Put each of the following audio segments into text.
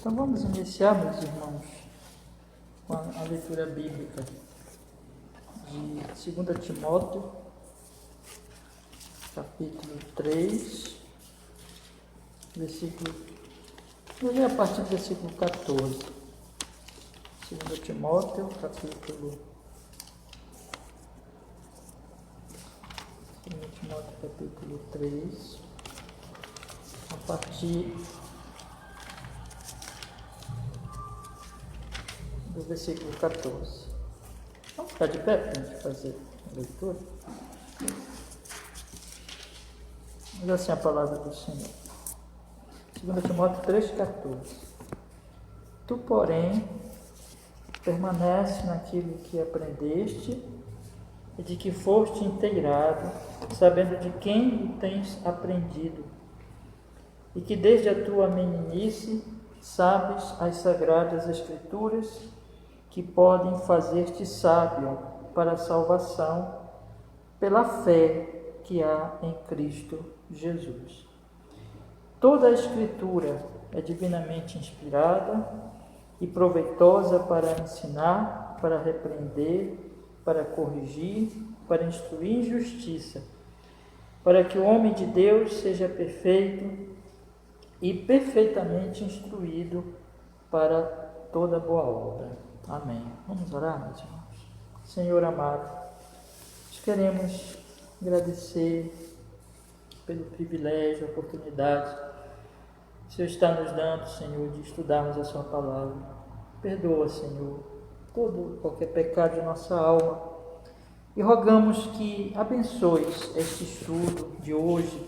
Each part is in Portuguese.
Então vamos iniciar, meus irmãos, com a leitura bíblica de 2 Timóteo, capítulo 3, versículo... Vou ler a partir do versículo 14. 2 Timóteo, capítulo 3, a partir do versículo 14. Vamos ficar de pé para a gente fazer a leitura? Diz assim a palavra do Senhor. 2 Timóteo 3,14. Tu, porém, permanece naquilo que aprendeste e de que foste inteirado, sabendo de quem o tens aprendido, e que desde a tua meninice sabes as sagradas Escrituras, que podem fazer-te sábio para a salvação pela fé que há em Cristo Jesus. Toda a Escritura é divinamente inspirada e proveitosa para ensinar, para repreender, para corrigir, para instruir em justiça, para que o homem de Deus seja perfeito e perfeitamente instruído para toda boa obra. Amém. Vamos orar, meus irmãos. Senhor amado, nós queremos agradecer pelo privilégio, a oportunidade que o Senhor está nos dando, Senhor, de estudarmos a Sua palavra. Perdoa, Senhor, qualquer pecado de nossa alma e rogamos que abençoes este estudo de hoje,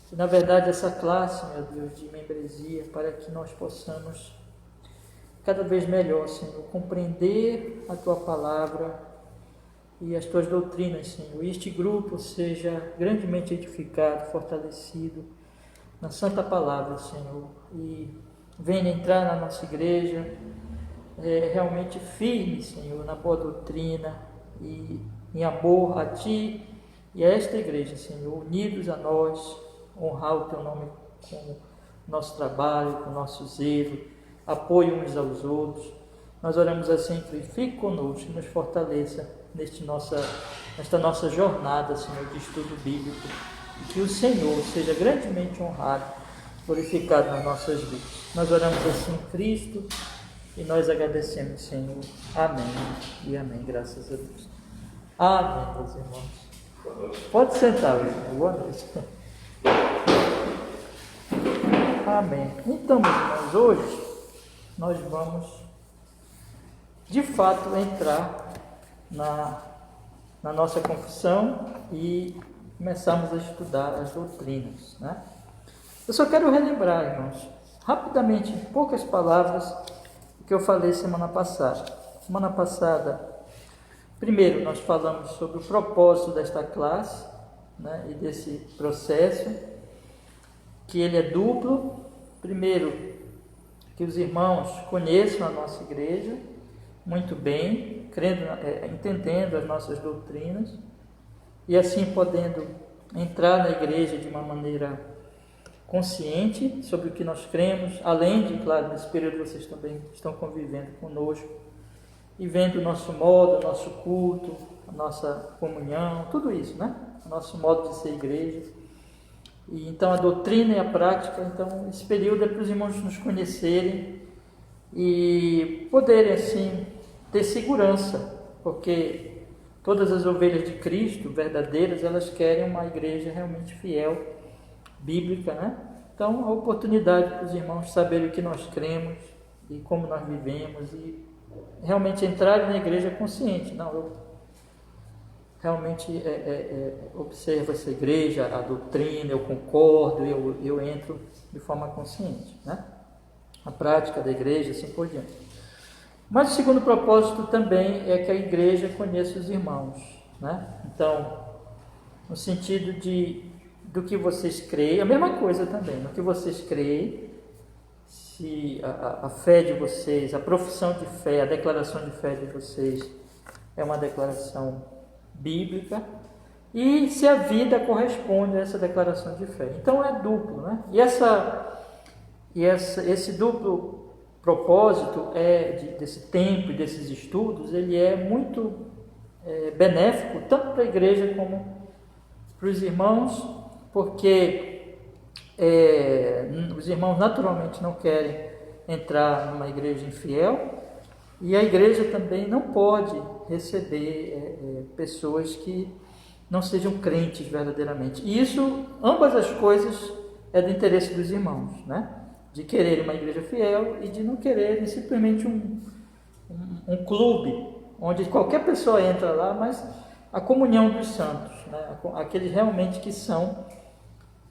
que na verdade essa classe, meu Deus, de membresia, para que nós possamos cada vez melhor, Senhor, compreender a Tua palavra e as Tuas doutrinas, Senhor. E este grupo seja grandemente edificado, fortalecido na Santa Palavra, Senhor. E venha entrar na nossa igreja realmente firme, Senhor, na boa doutrina e em amor a Ti e a esta igreja, Senhor, unidos a nós, honrar o Teu nome com o nosso trabalho, com o nosso zelo, apoio uns aos outros. Nós oramos assim, que fique conosco e nos fortaleça nesta nossa jornada, Senhor, de estudo bíblico, e que o Senhor seja grandemente honrado, glorificado nas nossas vidas. Nós oramos assim em Cristo e nós agradecemos, Senhor. Amém e amém, graças a Deus. Amém, meus irmãos. Pode sentar, meu irmão. Boa noite. Amém. Então, meus irmãos, hoje nós vamos, de fato, entrar na nossa confissão e começamos a estudar as doutrinas, né? Eu só quero relembrar, irmãos, rapidamente, em poucas palavras, o que eu falei semana passada. Semana passada, primeiro, nós falamos sobre o propósito desta classe, né, e desse processo, que ele é duplo. Primeiro, que os irmãos conheçam a nossa igreja muito bem, entendendo as nossas doutrinas, e assim podendo entrar na igreja de uma maneira consciente sobre o que nós cremos, além de, claro, nesse período vocês também estão convivendo conosco e vendo o nosso modo, o nosso culto, a nossa comunhão, tudo isso, né? O nosso modo de ser igreja. E então a doutrina e a prática, então esse período é para os irmãos nos conhecerem e poderem assim ter segurança, porque todas as ovelhas de Cristo verdadeiras, elas querem uma igreja realmente fiel, bíblica, né? Então a oportunidade para os irmãos saberem o que nós cremos e como nós vivemos e realmente entrarem na igreja consciente. Não, eu realmente observo essa igreja, a doutrina, eu concordo, eu entro de forma consciente, né? A prática da igreja, assim por diante. Mas o segundo propósito também é que a igreja conheça os irmãos, né? Então, no sentido do que vocês creem, a mesma coisa também, no que vocês creem, se a fé de vocês, a profissão de fé, a declaração de fé de vocês é uma declaração bíblica, e se a vida corresponde a essa declaração de fé. Então é duplo, né? E esse duplo propósito desse tempo e desses estudos, ele é muito benéfico, tanto para a igreja como para os irmãos, porque os irmãos naturalmente não querem entrar numa igreja infiel, e a igreja também não pode receber pessoas que não sejam crentes verdadeiramente. E isso, ambas as coisas, é do interesse dos irmãos, né? De querer uma igreja fiel e de não quererem simplesmente um clube, onde qualquer pessoa entra lá, mas a comunhão dos santos, né? Aqueles realmente que são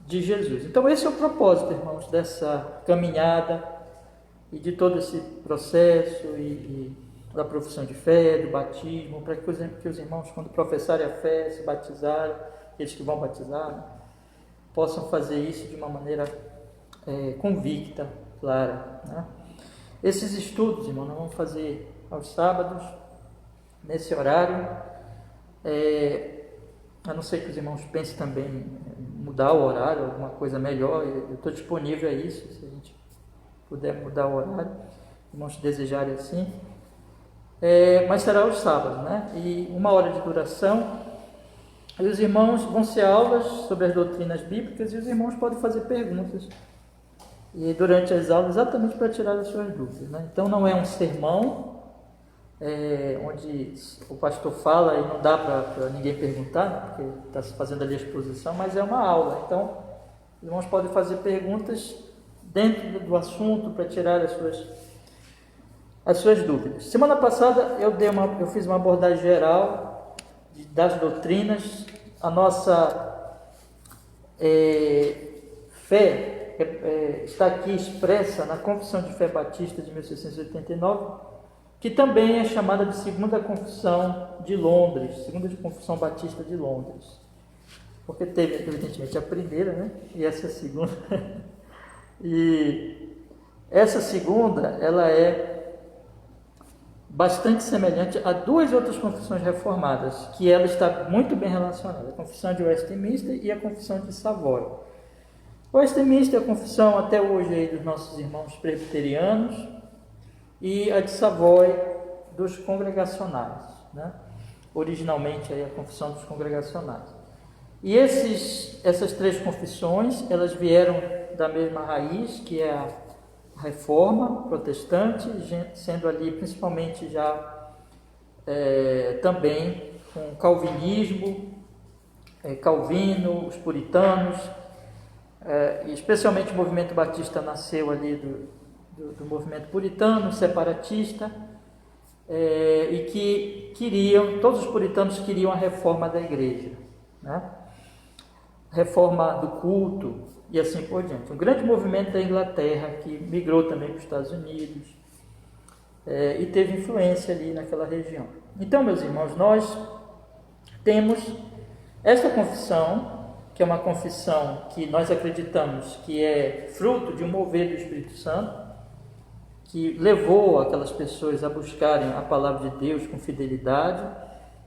de Jesus. Então esse é o propósito, irmãos, dessa caminhada e de todo esse processo e da profissão de fé, do batismo, para que os irmãos, quando professarem a fé, se batizarem, eles que vão batizar, né, possam fazer isso de uma maneira convicta, clara, né? Esses estudos, irmão, nós vamos fazer aos sábados, nesse horário, a não ser que os irmãos pensem também em mudar o horário, alguma coisa melhor, eu estou disponível a isso, se a gente puder mudar o horário, os irmãos desejarem assim, mas será aos sábados, né? E 1 hora de duração, e os irmãos vão ser aulas sobre as doutrinas bíblicas, e os irmãos podem fazer perguntas e durante as aulas, exatamente para tirar as suas dúvidas, né? Então não é um sermão onde o pastor fala e não dá para ninguém perguntar, né? Porque está se fazendo ali a exposição, mas é uma aula. Então os irmãos podem fazer perguntas dentro do assunto para tirar as suas dúvidas. Semana passada eu fiz uma abordagem geral das doutrinas. A nossa fé está aqui expressa na Confissão de Fé Batista de 1689, que também é chamada de Segunda Confissão de Londres, Segunda Confissão Batista de Londres, porque teve, evidentemente, a primeira, né? E essa é a segunda. E essa segunda, ela é bastante semelhante a duas outras confissões reformadas, que ela está muito bem relacionada, a Confissão de Westminster e a Confissão de Savoy. Westminster é a confissão até hoje aí dos nossos irmãos presbiterianos, e a de Savoy dos congregacionais, né? Originalmente aí a confissão dos congregacionais. E essas três confissões, elas vieram da mesma raiz, que é a Reforma protestante, sendo ali principalmente já também com o calvinismo, Calvino, os puritanos, e especialmente o movimento batista nasceu ali do movimento puritano, separatista, e que todos os puritanos queriam a reforma da igreja, né? Reforma do culto e assim por diante. Um grande movimento da Inglaterra que migrou também para os Estados Unidos e teve influência ali naquela região. Então, meus irmãos, nós temos esta confissão, que é uma confissão que nós acreditamos que é fruto de um mover do Espírito Santo, que levou aquelas pessoas a buscarem a palavra de Deus com fidelidade.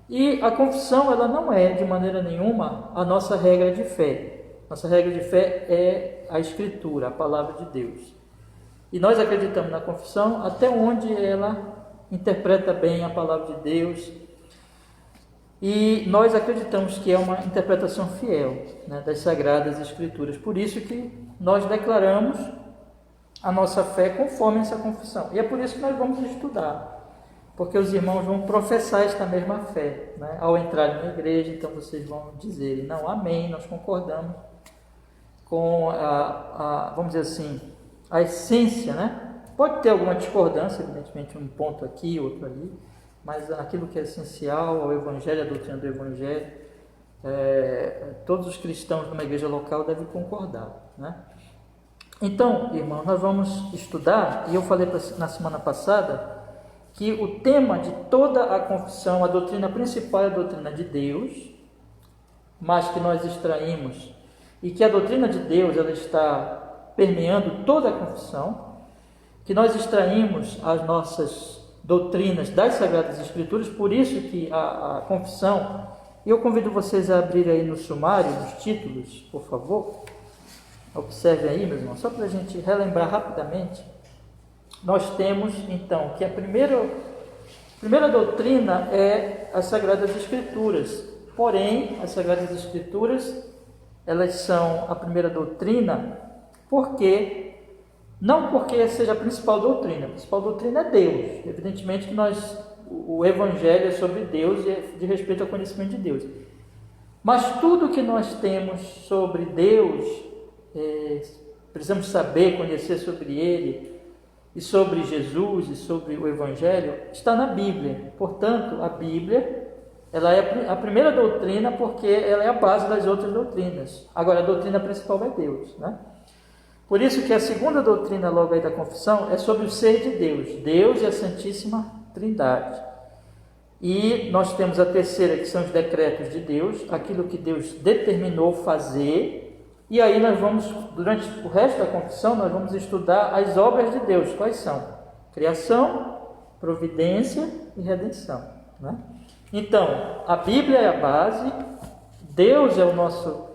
E a confissão, ela não é de maneira nenhuma a nossa regra de fé. Nossa regra de fé é a Escritura, a palavra de Deus. E nós acreditamos na confissão até onde ela interpreta bem a palavra de Deus. E nós acreditamos que é uma interpretação fiel, né, das Sagradas Escrituras. Por isso que nós declaramos a nossa fé conforme essa confissão. E é por isso que nós vamos estudar, porque os irmãos vão professar esta mesma fé, né, ao entrar na igreja. Então vocês vão dizer, não, amém, nós concordamos com vamos dizer assim, a essência, né? Pode ter alguma discordância, evidentemente, um ponto aqui, outro ali, mas aquilo que é essencial ao Evangelho, a doutrina do Evangelho, todos os cristãos numa igreja local devem concordar, né? Então, irmãos, nós vamos estudar, e eu falei na semana passada, que o tema de toda a confissão, a doutrina principal é a doutrina de Deus, mas que nós extraímos, e que a doutrina de Deus ela está permeando toda a confissão, que nós extraímos as nossas doutrinas das Sagradas Escrituras. Por isso que a confissão, e eu convido vocês a abrir aí no sumário, nos títulos, por favor, observem aí, meus irmãos, só para a gente relembrar rapidamente nós temos então que a primeira doutrina é as Sagradas Escrituras. Porém, as Sagradas Escrituras, elas são a primeira doutrina não porque seja a principal doutrina. A principal doutrina é Deus. Evidentemente que o Evangelho é sobre Deus e é de respeito ao conhecimento de Deus. Mas tudo que nós temos sobre Deus, precisamos saber, conhecer sobre Ele, e sobre Jesus, e sobre o Evangelho, está na Bíblia. Portanto, a Bíblia, ela é a primeira doutrina porque ela é a base das outras doutrinas. Agora, a doutrina principal é Deus, né? Por isso que a segunda doutrina logo aí da confissão é sobre o ser de Deus. Deus e a Santíssima Trindade. E nós temos a terceira, que são os decretos de Deus, aquilo que Deus determinou fazer. E aí nós vamos, durante o resto da confissão, nós vamos estudar as obras de Deus. Quais são? Criação, providência e redenção, né? Então, a Bíblia é a base, Deus é o nosso...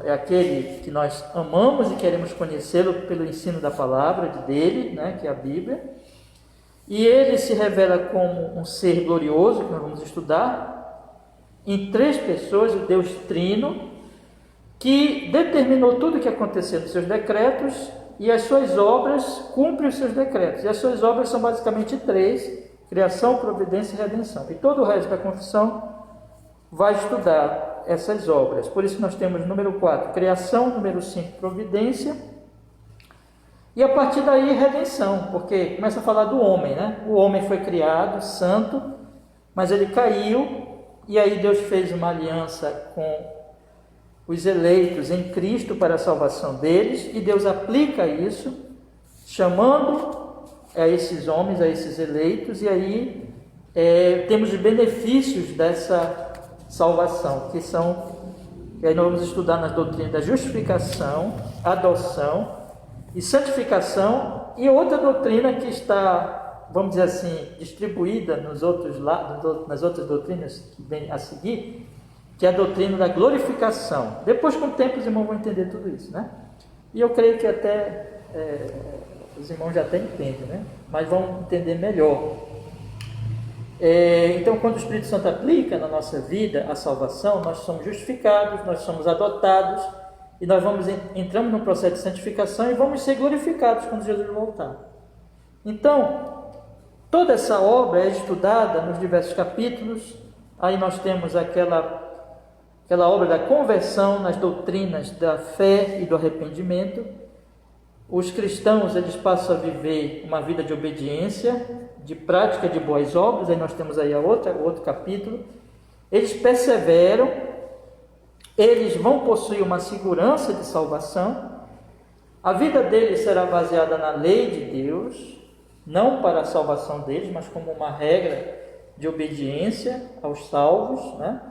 É aquele que nós amamos e queremos conhecê-lo pelo ensino da palavra dele, né, que é a Bíblia. E ele se revela como um ser glorioso, que nós vamos estudar, em três pessoas, o Deus Trino, que determinou tudo o que aconteceu nos seus decretos, e as suas obras cumprem os seus decretos. E as suas obras são basicamente três: criação, providência e redenção. E todo o resto da confissão vai estudar essas obras. Por isso nós temos número 4, criação, número 5, providência, e a partir daí redenção, porque começa a falar do homem, né? O homem foi criado, santo, mas ele caiu, e aí Deus fez uma aliança com os eleitos em Cristo para a salvação deles, e Deus aplica isso, chamando a esses homens, a esses eleitos, e aí temos os benefícios dessa salvação, que aí nós vamos estudar nas doutrinas da justificação, adoção e santificação, e outra doutrina que está, vamos dizer assim, distribuída nas outras doutrinas que vêm a seguir, que é a doutrina da glorificação. Depois, com o tempo, os irmãos vão entender tudo isso, né? E eu creio que até os irmãos já até entendem, né? Mas vão entender melhor. Então, quando o Espírito Santo aplica na nossa vida a salvação, nós somos justificados, nós somos adotados, e nós entramos num processo de santificação e vamos ser glorificados quando Jesus voltar. Então, toda essa obra é estudada nos diversos capítulos. Aí nós temos aquela obra da conversão nas doutrinas da fé e do arrependimento. Os cristãos, eles passam a viver uma vida de obediência, de prática de boas obras. Aí nós temos aí o outro capítulo. Eles perseveram, eles vão possuir uma segurança de salvação. A vida deles será baseada na lei de Deus, não para a salvação deles, mas como uma regra de obediência aos salvos, né?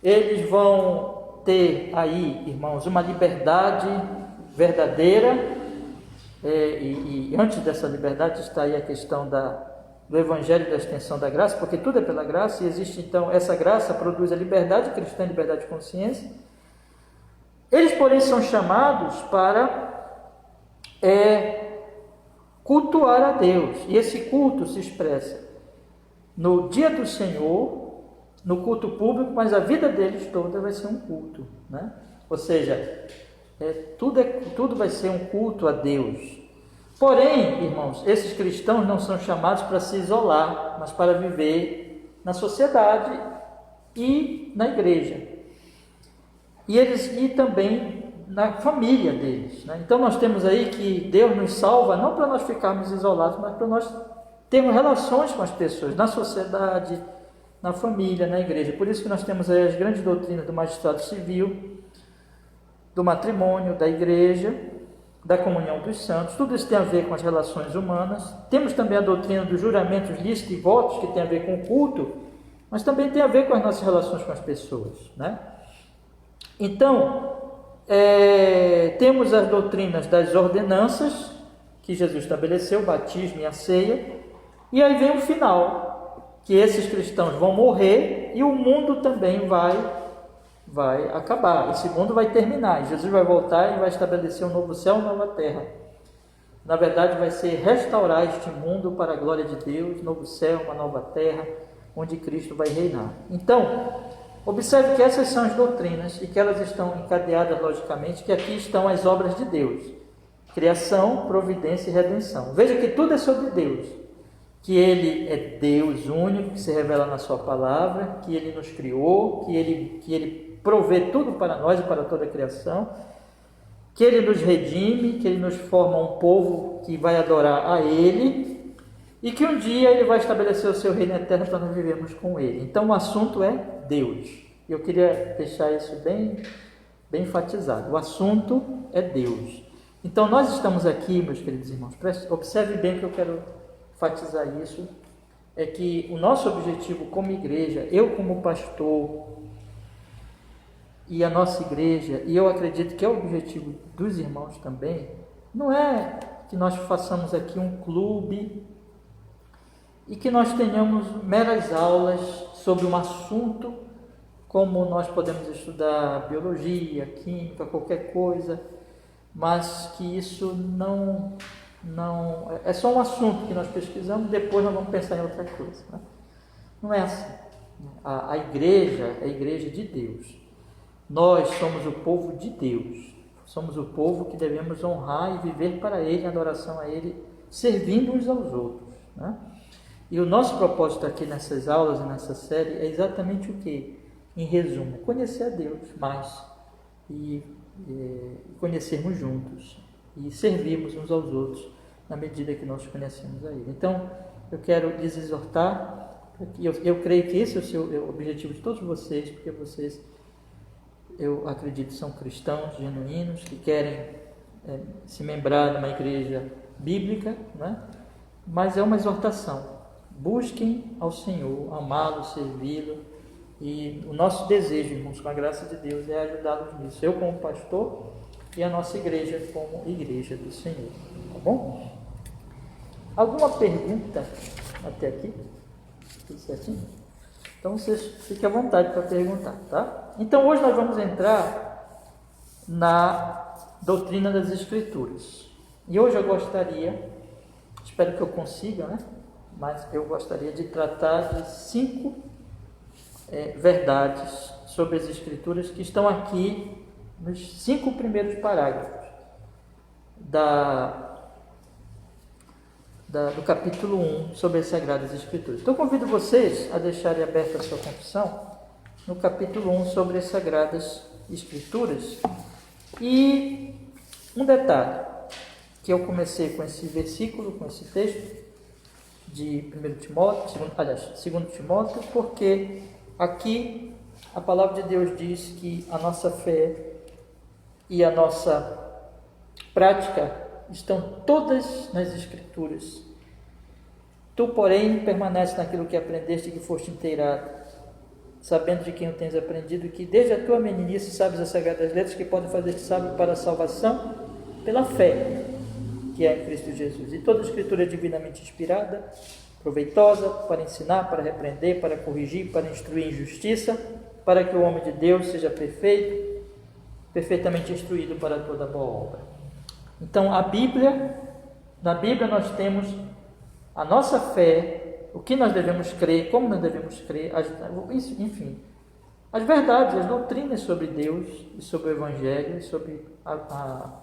Eles vão ter aí, irmãos, uma liberdade verdadeira. E antes dessa liberdade está aí a questão do Evangelho da extensão da graça, porque tudo é pela graça, e existe então, essa graça produz a liberdade cristã, a liberdade de consciência. Eles, porém, são chamados para cultuar a Deus, e esse culto se expressa no dia do Senhor, no culto público, mas a vida deles toda vai ser um culto, né? Ou seja, tudo vai ser um culto a Deus. Porém, irmãos, esses cristãos não são chamados para se isolar, mas para viver na sociedade e na igreja. E também na família deles, né? Então nós temos aí que Deus nos salva não para nós ficarmos isolados, mas para nós termos relações com as pessoas, na sociedade, na família, na igreja. Por isso que nós temos aí as grandes doutrinas do magistrado civil, do matrimônio, da igreja, da comunhão dos santos. Tudo isso tem a ver com as relações humanas. Temos também a doutrina dos juramentos lícitos e votos, que tem a ver com o culto, mas também tem a ver com as nossas relações com as pessoas, né? Então, temos as doutrinas das ordenanças que Jesus estabeleceu, o batismo e a ceia, e aí vem o final, que esses cristãos vão morrer e o mundo também vai acabar, esse mundo vai terminar, e Jesus vai voltar e vai estabelecer um novo céu, uma nova terra. Na verdade, vai ser restaurar este mundo para a glória de Deus, novo céu, uma nova terra, onde Cristo vai reinar. Então, observe que essas são as doutrinas e que elas estão encadeadas, logicamente, que aqui estão as obras de Deus. Criação, providência e redenção. Veja que tudo é sobre Deus. Que Ele é Deus único, que se revela na sua palavra, que Ele nos criou, que Ele provê tudo para nós e para toda a criação, que Ele nos redime, que Ele nos forma um povo que vai adorar a Ele e que um dia Ele vai estabelecer o seu reino eterno para nós vivermos com Ele. Então o assunto é Deus. E eu queria deixar isso bem enfatizado. O assunto é Deus. Então nós estamos aqui, meus queridos irmãos, observe bem que eu quero enfatizar isso, é que o nosso objetivo como igreja, eu como pastor e a nossa igreja, e eu acredito que é o objetivo dos irmãos também, não é que nós façamos aqui um clube e que nós tenhamos meras aulas sobre um assunto, como nós podemos estudar biologia, química, qualquer coisa, mas que isso não é só um assunto que nós pesquisamos, depois nós vamos pensar em outra coisa, né? Não é assim. A igreja é a igreja de Deus. Nós somos o povo de Deus. Somos o povo que devemos honrar e viver para Ele, em adoração a Ele, servindo uns aos outros, né? E o nosso propósito aqui nessas aulas e nessa série é exatamente o quê? Em resumo, conhecer a Deus mais e conhecermos juntos e servirmos uns aos outros na medida que nós conhecemos a Ele. Então, eu quero lhes exortar, eu creio que esse é o objetivo de todos vocês, porque vocês, eu acredito, são cristãos genuínos, que querem se membrar de uma igreja bíblica, né? Mas é uma exortação. Busquem ao Senhor, amá-lo, servi-lo, e o nosso desejo, irmãos, com a graça de Deus, é ajudá-los nisso. Eu como pastor e a nossa igreja como igreja do Senhor. Tá bom? Alguma pergunta até aqui? Tudo certinho? Então vocês fiquem à vontade para perguntar, tá? Então hoje nós vamos entrar na doutrina das Escrituras. E hoje eu gostaria, espero que eu consiga, né? Mas eu gostaria de tratar de 5 verdades sobre as Escrituras que estão aqui nos 5 primeiros parágrafos do capítulo 1 sobre as Sagradas Escrituras. Então convido vocês a deixarem aberta a sua confissão no capítulo 1 sobre as Sagradas Escrituras. E um detalhe, que eu comecei com esse versículo, com esse texto de 2 Timóteo, porque aqui a palavra de Deus diz que a nossa fé e a nossa prática estão todas nas Escrituras. Tu, porém, permanece naquilo que aprendeste e que foste inteirado, sabendo de quem o tens aprendido, que desde a tua meninice sabes as sagradas letras que podem fazer-te sábio para a salvação pela fé que é em Cristo Jesus. E toda a Escritura é divinamente inspirada, proveitosa para ensinar, para repreender, para corrigir, para instruir em justiça, para que o homem de Deus seja perfeito, perfeitamente instruído para toda boa obra. Então, na Bíblia nós temos a nossa fé, o que nós devemos crer, como nós devemos crer, enfim, as verdades, as doutrinas sobre Deus e sobre o Evangelho, sobre a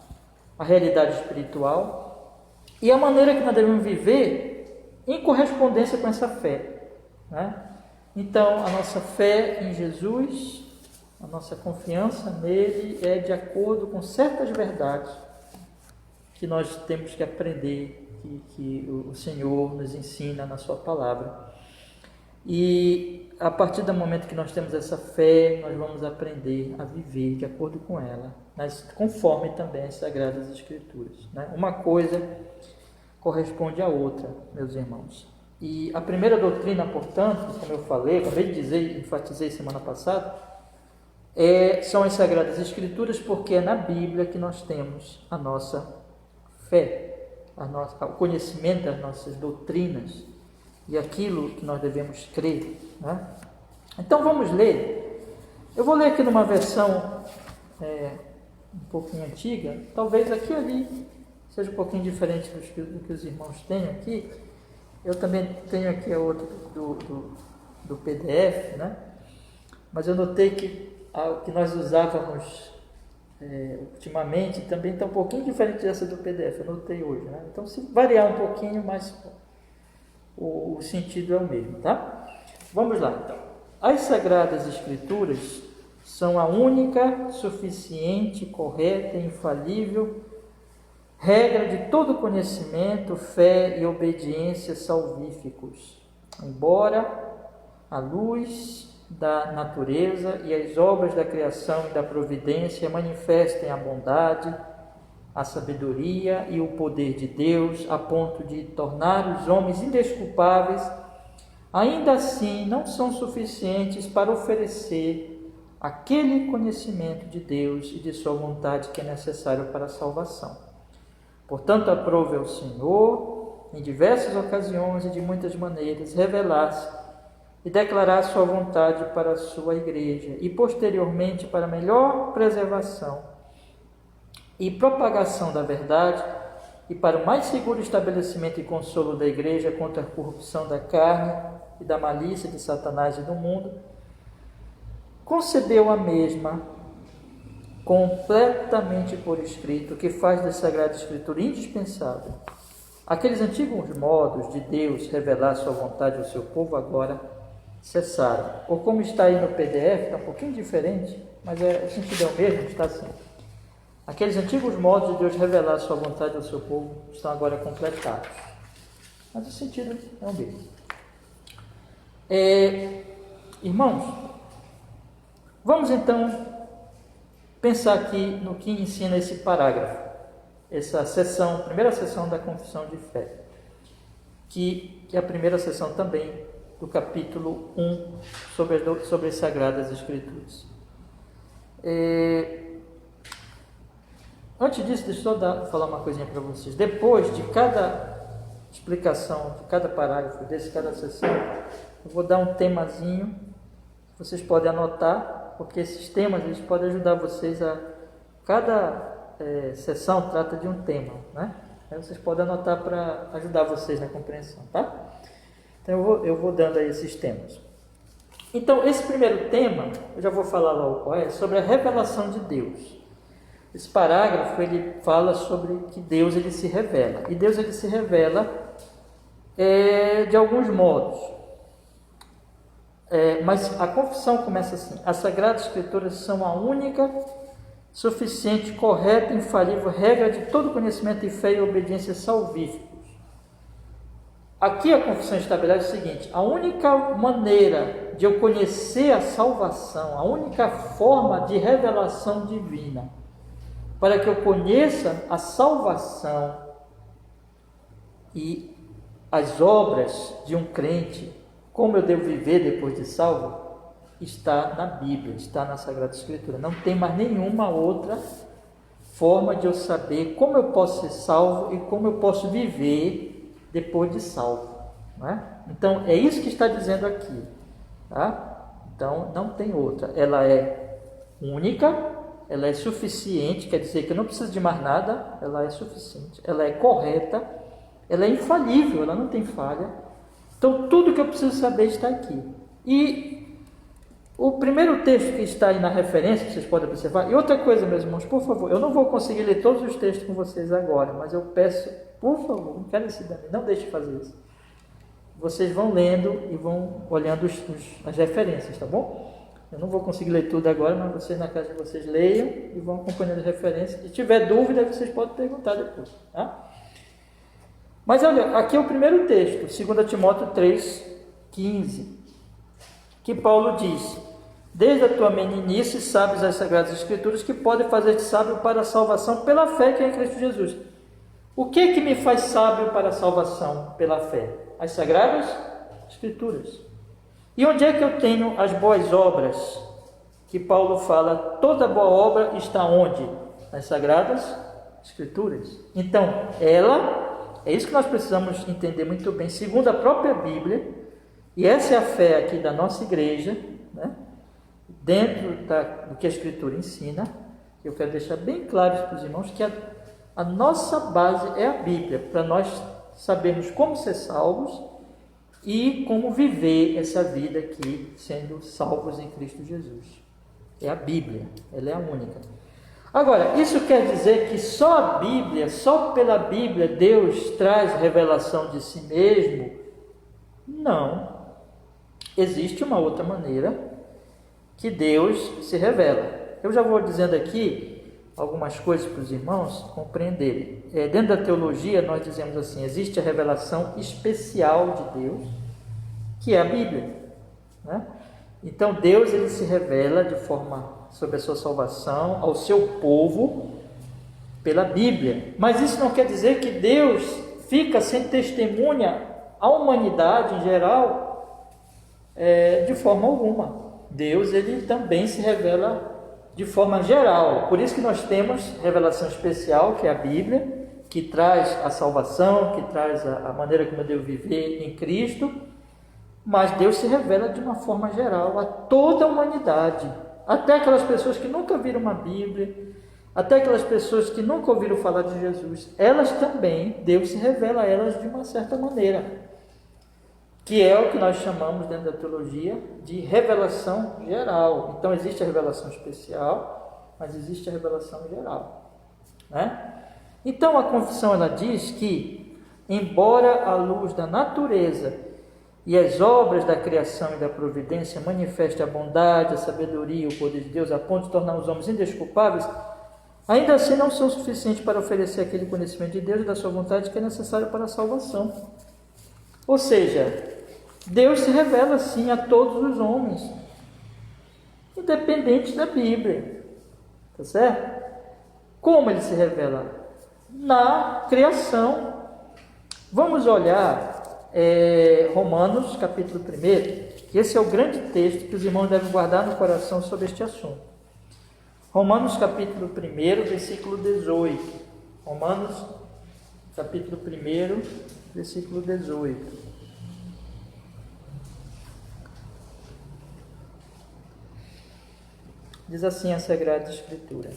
realidade espiritual e a maneira que nós devemos viver em correspondência com essa fé, né? Então, a nossa fé em Jesus, a nossa confiança nele é de acordo com certas verdades que nós temos que aprender, que o Senhor nos ensina na sua palavra. E a partir do momento que nós temos essa fé, nós vamos aprender a viver de acordo com ela, mas conforme também as Sagradas Escrituras, né? Uma coisa corresponde à outra, meus irmãos. E a primeira doutrina, portanto, como eu falei, acabei de dizer, enfatizei semana passada, são as Sagradas Escrituras, porque é na Bíblia que nós temos a nossa fé, o conhecimento das nossas doutrinas e aquilo que nós devemos crer, né? Então vamos ler. Eu vou ler aqui numa versão um pouquinho antiga, talvez aqui e ali seja um pouquinho diferente do que os irmãos têm aqui. Eu também tenho aqui a outra do PDF, né? Mas eu notei que o que nós usávamos ultimamente também está um pouquinho diferente dessa do PDF, eu notei hoje, né? Então, se variar um pouquinho, mas o sentido é o mesmo, tá? Vamos lá, então. As Sagradas Escrituras são a única, suficiente, correta e infalível regra de todo conhecimento, fé e obediência salvíficos, embora a luz da natureza e as obras da criação e da providência manifestem a bondade, a sabedoria e o poder de Deus a ponto de tornar os homens indesculpáveis, ainda assim não são suficientes para oferecer aquele conhecimento de Deus e de sua vontade que é necessário para a salvação. Portanto, aprove ao Senhor, em diversas ocasiões e de muitas maneiras, revelar-se e declarar sua vontade para a sua igreja e, posteriormente, para a melhor preservação e propagação da verdade e para o mais seguro estabelecimento e consolo da igreja contra a corrupção da carne e da malícia de Satanás e do mundo, concedeu a mesma completamente por escrito, que faz da Sagrada Escritura indispensável. Aqueles antigos modos de Deus revelar sua vontade ao seu povo agora cessaram. Ou como está aí no PDF, está um pouquinho diferente, mas o sentido é o mesmo, está assim. Aqueles antigos modos de Deus revelar sua vontade ao seu povo estão agora completados. Mas o sentido é o mesmo. Irmãos, vamos então pensar aqui no que ensina esse parágrafo, essa sessão, primeira sessão da Confissão de Fé, que é a primeira sessão também do capítulo 1 sobre as Sagradas Escrituras. Antes disso, deixa eu falar uma coisinha para vocês. Depois de cada explicação, de cada parágrafo, cada sessão, eu vou dar um temazinho, vocês podem anotar, porque esses temas eles podem ajudar vocês a... Cada sessão trata de um tema, né? Aí vocês podem anotar para ajudar vocês na compreensão, tá? Então eu vou dando aí esses temas. Então, esse primeiro tema, eu já vou falar logo qual é, sobre a revelação de Deus. Esse parágrafo, ele fala sobre que Deus ele se revela. E Deus ele se revela de alguns modos. Mas a confissão começa assim: as Sagradas Escrituras são a única, suficiente, correta e infalível regra de todo conhecimento e fé e obediência salvíficos. Aqui a confissão estabelece o seguinte: a única maneira de eu conhecer a salvação, a única forma de revelação divina, para que eu conheça a salvação e as obras de um crente, como eu devo viver depois de salvo, está na Bíblia, está na Sagrada Escritura. Não tem mais nenhuma outra forma de eu saber como eu posso ser salvo e como eu posso viver depois de salvo, não é? Então, é isso que está dizendo aqui, tá? Então, não tem outra. Ela é única, ela é suficiente, quer dizer que eu não preciso de mais nada, ela é suficiente, ela é correta, ela é infalível, ela não tem falha. Então, tudo que eu preciso saber está aqui. E o primeiro texto que está aí na referência, que vocês podem observar, e outra coisa, meus irmãos, por favor, eu não vou conseguir ler todos os textos com vocês agora, mas eu peço, por favor, não quero esse dano, não deixe de fazer isso. Vocês vão lendo e vão olhando as referências, tá bom? Eu não vou conseguir ler tudo agora, mas vocês na casa de vocês leiam e vão acompanhando as referências. Se tiver dúvida, vocês podem perguntar depois, tá? Mas olha, aqui é o primeiro texto, 2 Timóteo 3,15, que Paulo diz: desde a tua meninice sabes as Sagradas Escrituras que podem fazer-te sábio para a salvação pela fé que é em Cristo Jesus. O que me faz sábio para a salvação pela fé? As Sagradas Escrituras. E onde é que eu tenho as boas obras? Que Paulo fala, toda boa obra está onde? Nas Sagradas Escrituras. Então, é isso que nós precisamos entender muito bem, segundo a própria Bíblia, e essa é a fé aqui da nossa igreja, né? Dentro do que a Escritura ensina. Eu quero deixar bem claro para os irmãos que A nossa base é a Bíblia, para nós sabermos como ser salvos e como viver essa vida aqui, sendo salvos em Cristo Jesus. É a Bíblia, ela é a única. Agora, isso quer dizer que só a Bíblia, só pela Bíblia, Deus traz revelação de si mesmo? Não. Existe uma outra maneira que Deus se revela. Eu já vou dizendo aqui algumas coisas para os irmãos compreenderem. Dentro da teologia, nós dizemos assim, existe a revelação especial de Deus, que é a Bíblia, né? Então, Deus ele se revela de forma sobre a sua salvação ao seu povo pela Bíblia. Mas isso não quer dizer que Deus fica sem testemunha à humanidade em geral, de forma alguma. Deus ele também se revela de forma geral. Por isso que nós temos revelação especial, que é a Bíblia, que traz a salvação, que traz a maneira como eu devo viver em Cristo. Mas Deus se revela de uma forma geral a toda a humanidade, até aquelas pessoas que nunca viram uma Bíblia, até aquelas pessoas que nunca ouviram falar de Jesus. Elas também, Deus se revela a elas de uma certa maneira, que é o que nós chamamos dentro da teologia de revelação geral. Então existe a revelação especial, mas existe a revelação geral, né? Então a confissão ela diz que, embora a luz da natureza e as obras da criação e da providência manifestem a bondade, a sabedoria e o poder de Deus a ponto de tornar os homens indesculpáveis, ainda assim não são suficientes para oferecer aquele conhecimento de Deus e da sua vontade que é necessário para a salvação. Ou seja, Deus se revela sim a todos os homens, independente da Bíblia, tá certo? Como ele se revela? Na criação. Vamos olhar Romanos capítulo 1, que esse é o grande texto que os irmãos devem guardar no coração sobre este assunto. Romanos capítulo 1, versículo 18. Romanos capítulo 1, versículo 18. Diz assim a Sagrada Escritura: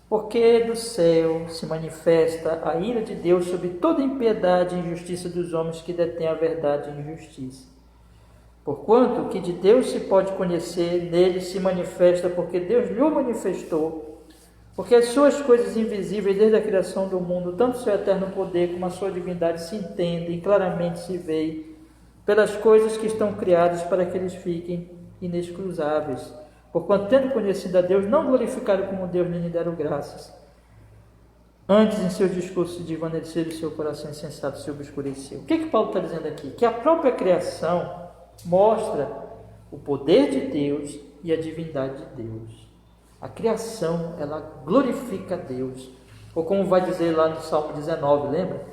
porque do céu se manifesta a ira de Deus sobre toda impiedade e injustiça dos homens que detêm a verdade e injustiça. Porquanto o que de Deus se pode conhecer, nele se manifesta, porque Deus lhe o manifestou. Porque as suas coisas invisíveis desde a criação do mundo, tanto seu eterno poder como a sua divindade, se entendem e claramente se veem pelas coisas que estão criadas para que eles fiquem inexcusáveis. Porquanto, tendo conhecido a Deus, não glorificaram como Deus, nem lhe deram graças. Antes, em seus discursos de desvaneceram, o seu coração insensato se obscureceu. O que Paulo está dizendo aqui? Que a própria criação mostra o poder de Deus e a divindade de Deus. A criação, ela glorifica a Deus. Ou como vai dizer lá no Salmo 19, lembra?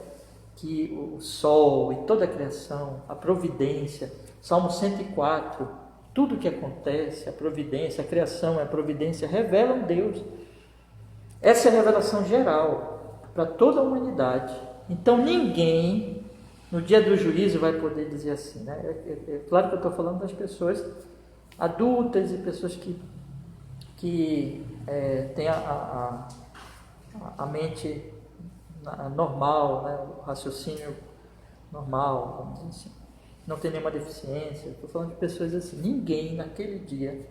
Que o sol e toda a criação, a providência, Salmo 104, tudo que acontece, a providência, a criação, a providência, revelam Deus. Essa é a revelação geral para toda a humanidade. Então ninguém, no dia do juízo, vai poder dizer assim, né? É claro que eu estou falando das pessoas adultas e pessoas que têm a mente normal, né? O raciocínio normal, vamos dizer assim. Não tem nenhuma deficiência. Estou falando de pessoas assim. Ninguém naquele dia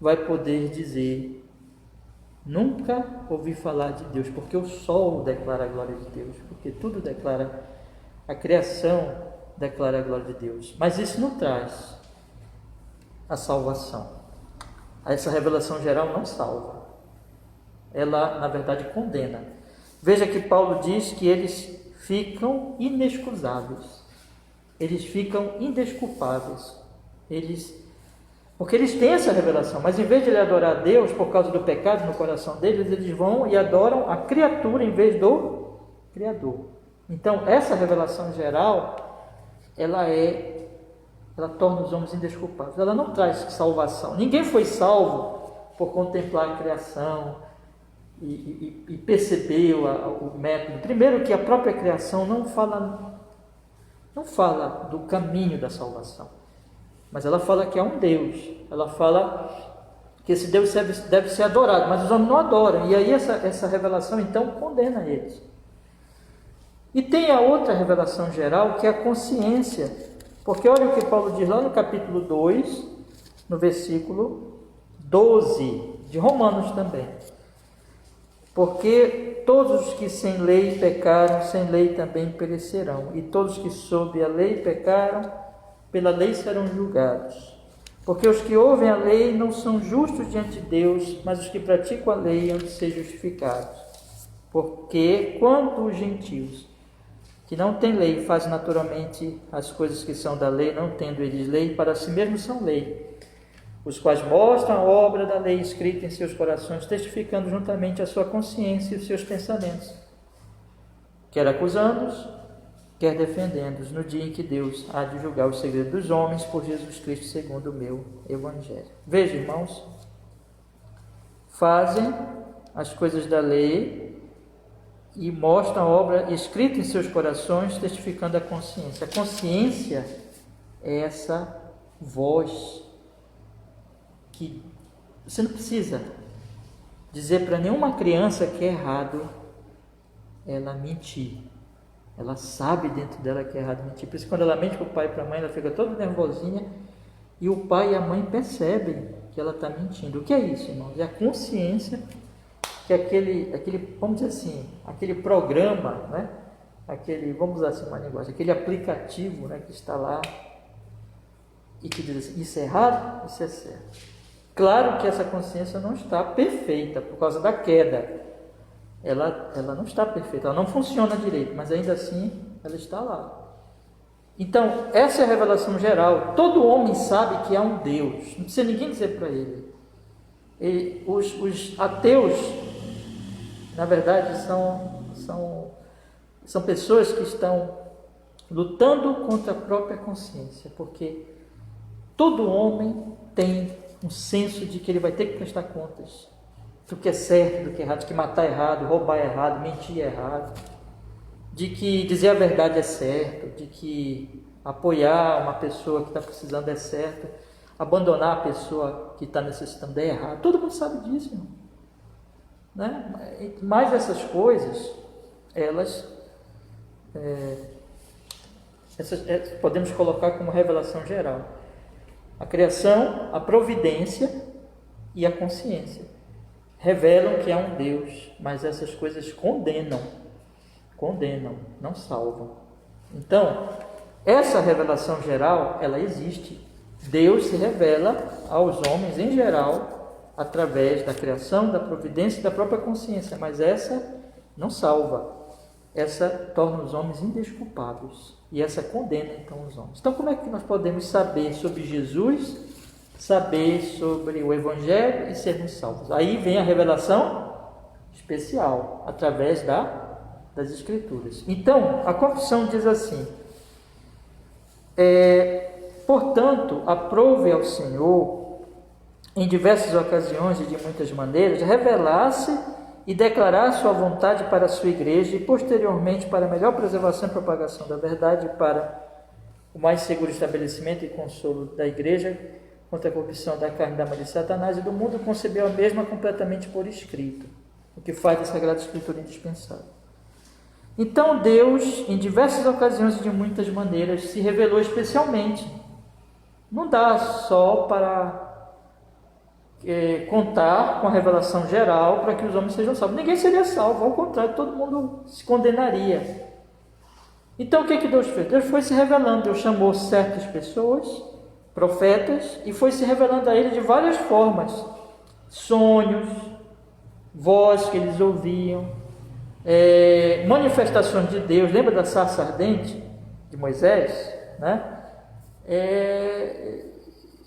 vai poder dizer: nunca ouvi falar de Deus, porque o sol declara a glória de Deus, porque tudo declara, a criação declara a glória de Deus. Mas isso não traz a salvação. Essa revelação geral não salva. Ela, na verdade, condena. Veja que Paulo diz que eles ficam inexcusáveis. Eles ficam indesculpáveis, porque eles têm essa revelação, mas em vez de ele adorar a Deus por causa do pecado no coração deles, eles vão e adoram a criatura em vez do Criador. Então essa revelação geral, ela torna os homens indesculpáveis, ela não traz salvação. Ninguém foi salvo por contemplar a criação e perceber o método. Primeiro que a própria criação não fala do caminho da salvação, mas ela fala que há um Deus, ela fala que esse Deus deve ser adorado, mas os homens não adoram, e aí essa revelação então condena eles. E tem a outra revelação geral, que é a consciência, porque olha o que Paulo diz lá no capítulo 2, no versículo 12, de Romanos também. Porque todos os que sem lei pecaram, sem lei também perecerão, e todos que sob a lei pecaram, pela lei serão julgados. Porque os que ouvem a lei não são justos diante de Deus, mas os que praticam a lei hão de ser justificados. Porque quando os gentios, que não têm lei, fazem naturalmente as coisas que são da lei, não tendo eles lei, para si mesmos são lei, os quais mostram a obra da lei escrita em seus corações, testificando juntamente a sua consciência e os seus pensamentos, quer acusando-os, quer defendendo-os, no dia em que Deus há de julgar os segredos dos homens por Jesus Cristo, segundo o meu Evangelho. Veja, irmãos, fazem as coisas da lei e mostram a obra escrita em seus corações, testificando a consciência. A consciência é essa voz que você não precisa dizer para nenhuma criança que é errado ela mentir. Ela sabe dentro dela que é errado mentir. Por isso, quando ela mente para o pai e para a mãe, ela fica toda nervosinha e o pai e a mãe percebem que ela está mentindo. O que é isso, irmãos? É a consciência que aquele, vamos dizer assim, aquele programa, né? Vamos usar assim uma linguagem, aquele aplicativo, né, que está lá e que diz assim, isso é errado, isso é certo. Claro que essa consciência não está perfeita por causa da queda. Ela não está perfeita, ela não funciona direito, mas ainda assim ela está lá. Então, essa é a revelação geral. Todo homem sabe que há um Deus, não precisa ninguém dizer para ele. E os ateus, na verdade, são pessoas que estão lutando contra a própria consciência, porque todo homem tem um senso de que ele vai ter que prestar contas do que é certo, do que é errado, de que matar é errado, roubar é errado, mentir é errado, de que dizer a verdade é certo, de que apoiar uma pessoa que está precisando é certo, abandonar a pessoa que está necessitando é errado. Todo mundo sabe disso, irmão. Né? Mas essas coisas, podemos colocar como revelação geral. A criação, a providência e a consciência revelam que há um Deus, mas essas coisas condenam, não salvam. Então, essa revelação geral, ela existe. Deus se revela aos homens em geral através da criação, da providência e da própria consciência, mas essa não salva. Essa torna os homens indesculpáveis e essa condena então os homens. Então, como é que nós podemos saber sobre Jesus, saber sobre o Evangelho e sermos salvos? Aí vem a revelação especial, através das Escrituras. Então, a confissão diz assim: portanto, aprove ao Senhor, em diversas ocasiões e de muitas maneiras, revelar-se e declarar sua vontade para a sua igreja e, posteriormente, para a melhor preservação e propagação da verdade, para o mais seguro estabelecimento e consolo da igreja contra a corrupção da carne, da malícia de Satanás e do mundo, concebeu a mesma completamente por escrito, o que faz da Sagrada Escritura indispensável. Então Deus, em diversas ocasiões e de muitas maneiras, se revelou especialmente. Não dá só para contar com a revelação geral para que os homens sejam salvos. Ninguém seria salvo, ao contrário, todo mundo se condenaria. Então o que Deus fez? Deus foi se revelando, Deus chamou certas pessoas, profetas, e foi se revelando a eles de várias formas. Sonhos, voz que eles ouviam, manifestações de Deus. Lembra da sarça ardente de Moisés? Né?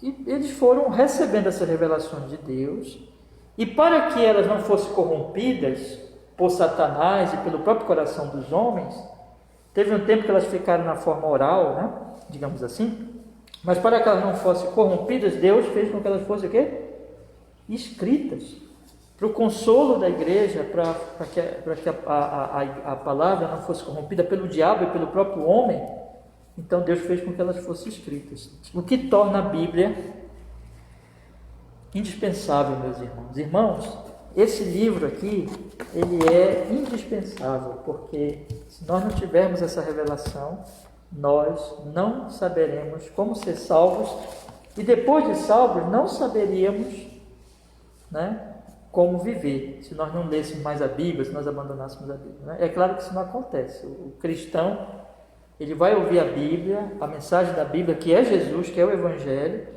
E eles foram recebendo essas revelações de Deus, e para que elas não fossem corrompidas por Satanás e pelo próprio coração dos homens, teve um tempo que elas ficaram na forma oral, né? Digamos assim, mas para que elas não fossem corrompidas, Deus fez com que elas fossem o quê? Escritas, para o consolo da igreja, para que a palavra não fosse corrompida pelo diabo e pelo próprio homem. Então Deus fez com que elas fossem escritas, o que torna a Bíblia indispensável, meus irmãos. Irmãos, esse livro aqui, ele é indispensável, porque se nós não tivermos essa revelação, nós não saberemos como ser salvos, e depois de salvos, não saberíamos, né, como viver, se nós não lêssemos mais a Bíblia, se nós abandonássemos a Bíblia. Né? É claro que isso não acontece. O cristão, ele vai ouvir a Bíblia, a mensagem da Bíblia, que é Jesus, que é o Evangelho,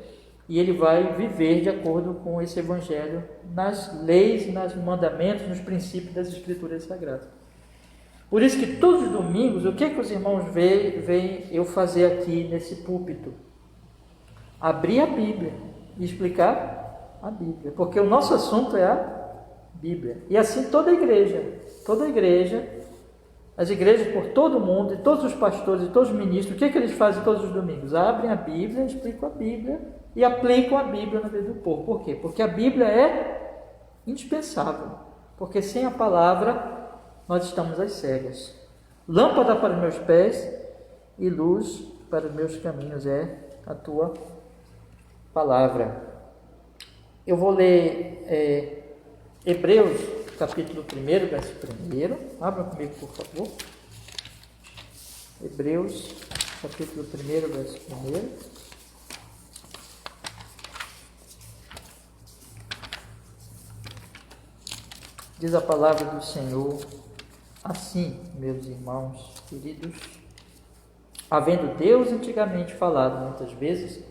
e ele vai viver de acordo com esse Evangelho nas leis, nos mandamentos, nos princípios das Escrituras Sagradas. Por isso que todos os domingos, o que os irmãos veem eu fazer aqui nesse púlpito? Abrir a Bíblia e explicar a Bíblia, porque o nosso assunto é a Bíblia. E assim toda a igreja, as igrejas por todo o mundo, e todos os pastores e todos os ministros, o que eles fazem todos os domingos? Abrem a Bíblia, explicam a Bíblia e aplicam a Bíblia na vida do povo. Por quê? Porque a Bíblia é indispensável, porque sem a palavra nós estamos às cegas. Lâmpada para os meus pés e luz para os meus caminhos é a tua palavra. Eu vou ler Hebreus, capítulo 1, verso 1. Abra comigo, por favor. Hebreus, capítulo 1, verso 1. Diz a palavra do Senhor assim, meus irmãos queridos: havendo Deus antigamente falado muitas vezes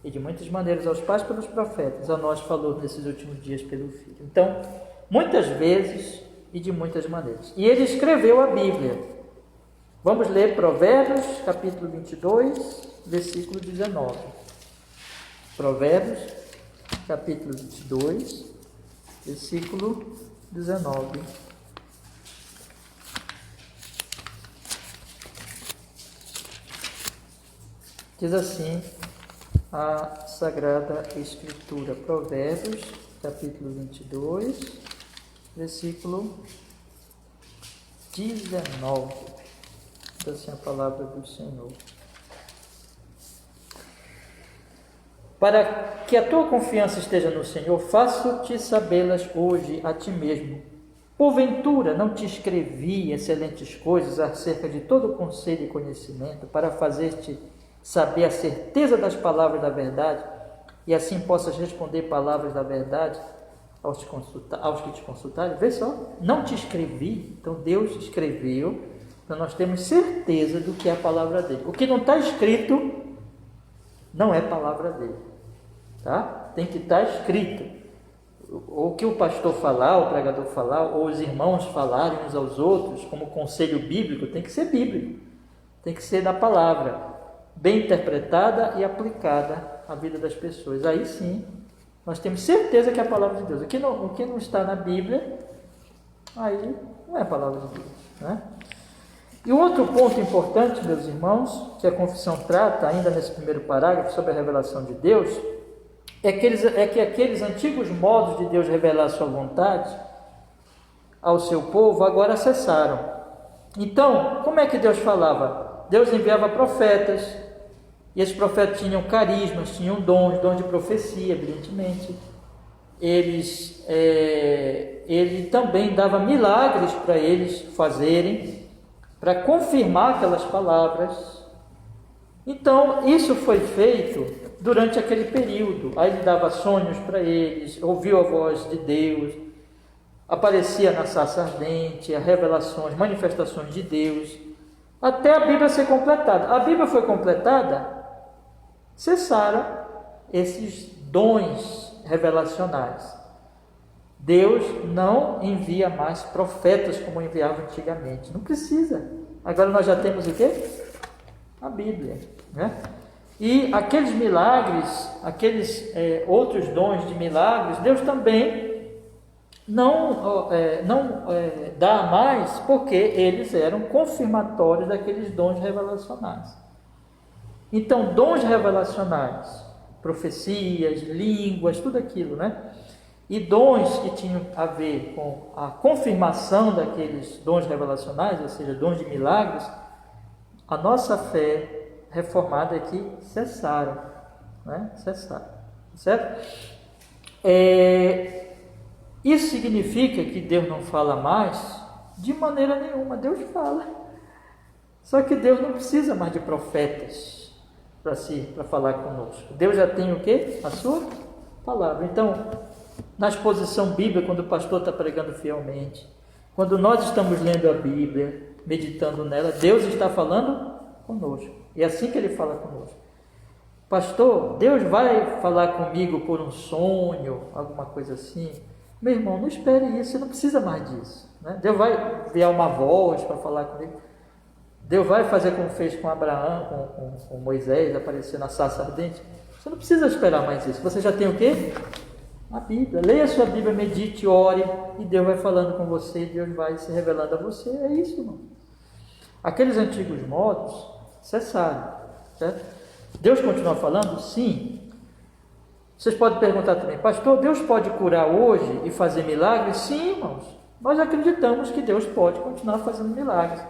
e de muitas maneiras aos pais pelos profetas, a nós falou nesses últimos dias pelo Filho. Então, muitas vezes e de muitas maneiras. E ele escreveu a Bíblia. Vamos ler Provérbios, capítulo 22, versículo 19. Provérbios, capítulo 22, versículo 19. Diz assim a Sagrada Escritura, Provérbios, capítulo 22, versículo 19, diz assim a palavra do Senhor: para que a tua confiança esteja no Senhor, faço-te sabê-las hoje a ti mesmo. Porventura não te escrevi excelentes coisas acerca de todo o conselho e conhecimento, para fazer-te saber a certeza das palavras da verdade, e assim possas responder palavras da verdade aos que te consultarem? Vê só, não te escrevi. Então Deus escreveu, então nós temos certeza do que é a palavra dele. O que não está escrito não é palavra dele, tá? Tem que estar escrito. O que o pastor falar, o pregador falar, ou os irmãos falarem uns aos outros, como conselho bíblico, tem que ser bíblico, tem que ser da palavra, bem interpretada e aplicada à vida das pessoas. Aí sim, nós temos certeza que é a palavra de Deus. O que não está na Bíblia, aí não é a palavra de Deus, né? E o outro ponto importante, meus irmãos, que a confissão trata, ainda nesse primeiro parágrafo, sobre a revelação de Deus, é que aqueles antigos modos de Deus revelar a sua vontade ao seu povo agora cessaram. Então, como é que Deus falava? Deus enviava profetas, e esses profetas tinham carismas, tinham dons de profecia, evidentemente. Ele também dava milagres para eles fazerem, para confirmar aquelas palavras. Então, isso foi feito durante aquele período. Aí ele dava sonhos para eles, ouviu a voz de Deus, aparecia na sarça ardente, revelações, manifestações de Deus, até a Bíblia ser completada. A Bíblia foi completada, cessaram esses dons revelacionais. Deus não envia mais profetas como enviava antigamente. Não precisa. Agora nós já temos o quê? A Bíblia, né? E aqueles milagres, aqueles outros dons de milagres, Deus também não dá mais, porque eles eram confirmatórios daqueles dons revelacionais. Então, dons revelacionais, profecias, línguas, tudo aquilo, né? E dons que tinham a ver com a confirmação daqueles dons revelacionais, ou seja, dons de milagres, a nossa fé reformada aqui cessaram, né? Cessaram, certo? Isso significa que Deus não fala mais? De maneira nenhuma, Deus fala. Só que Deus não precisa mais de profetas para falar conosco. Deus já tem o quê? A sua palavra. Então, na exposição bíblica, quando o pastor está pregando fielmente, quando nós estamos lendo a Bíblia, meditando nela, Deus está falando conosco. E é assim que Ele fala conosco. Pastor, Deus vai falar comigo por um sonho, alguma coisa assim? Meu irmão, não espere isso, você não precisa mais disso, né? Deus vai enviar uma voz para falar comigo. Deus vai fazer como fez com Abraão, com Moisés, aparecer na sarça ardente. Você não precisa esperar mais isso. Você já tem o quê? A Bíblia. Leia a sua Bíblia, medite, ore, e Deus vai falando com você, Deus vai se revelando a você. É isso, irmão. Aqueles antigos modos cessaram, certo? Deus continua falando? Sim. Vocês podem perguntar também, pastor, Deus pode curar hoje e fazer milagres? Sim, irmãos. Nós acreditamos que Deus pode continuar fazendo milagres.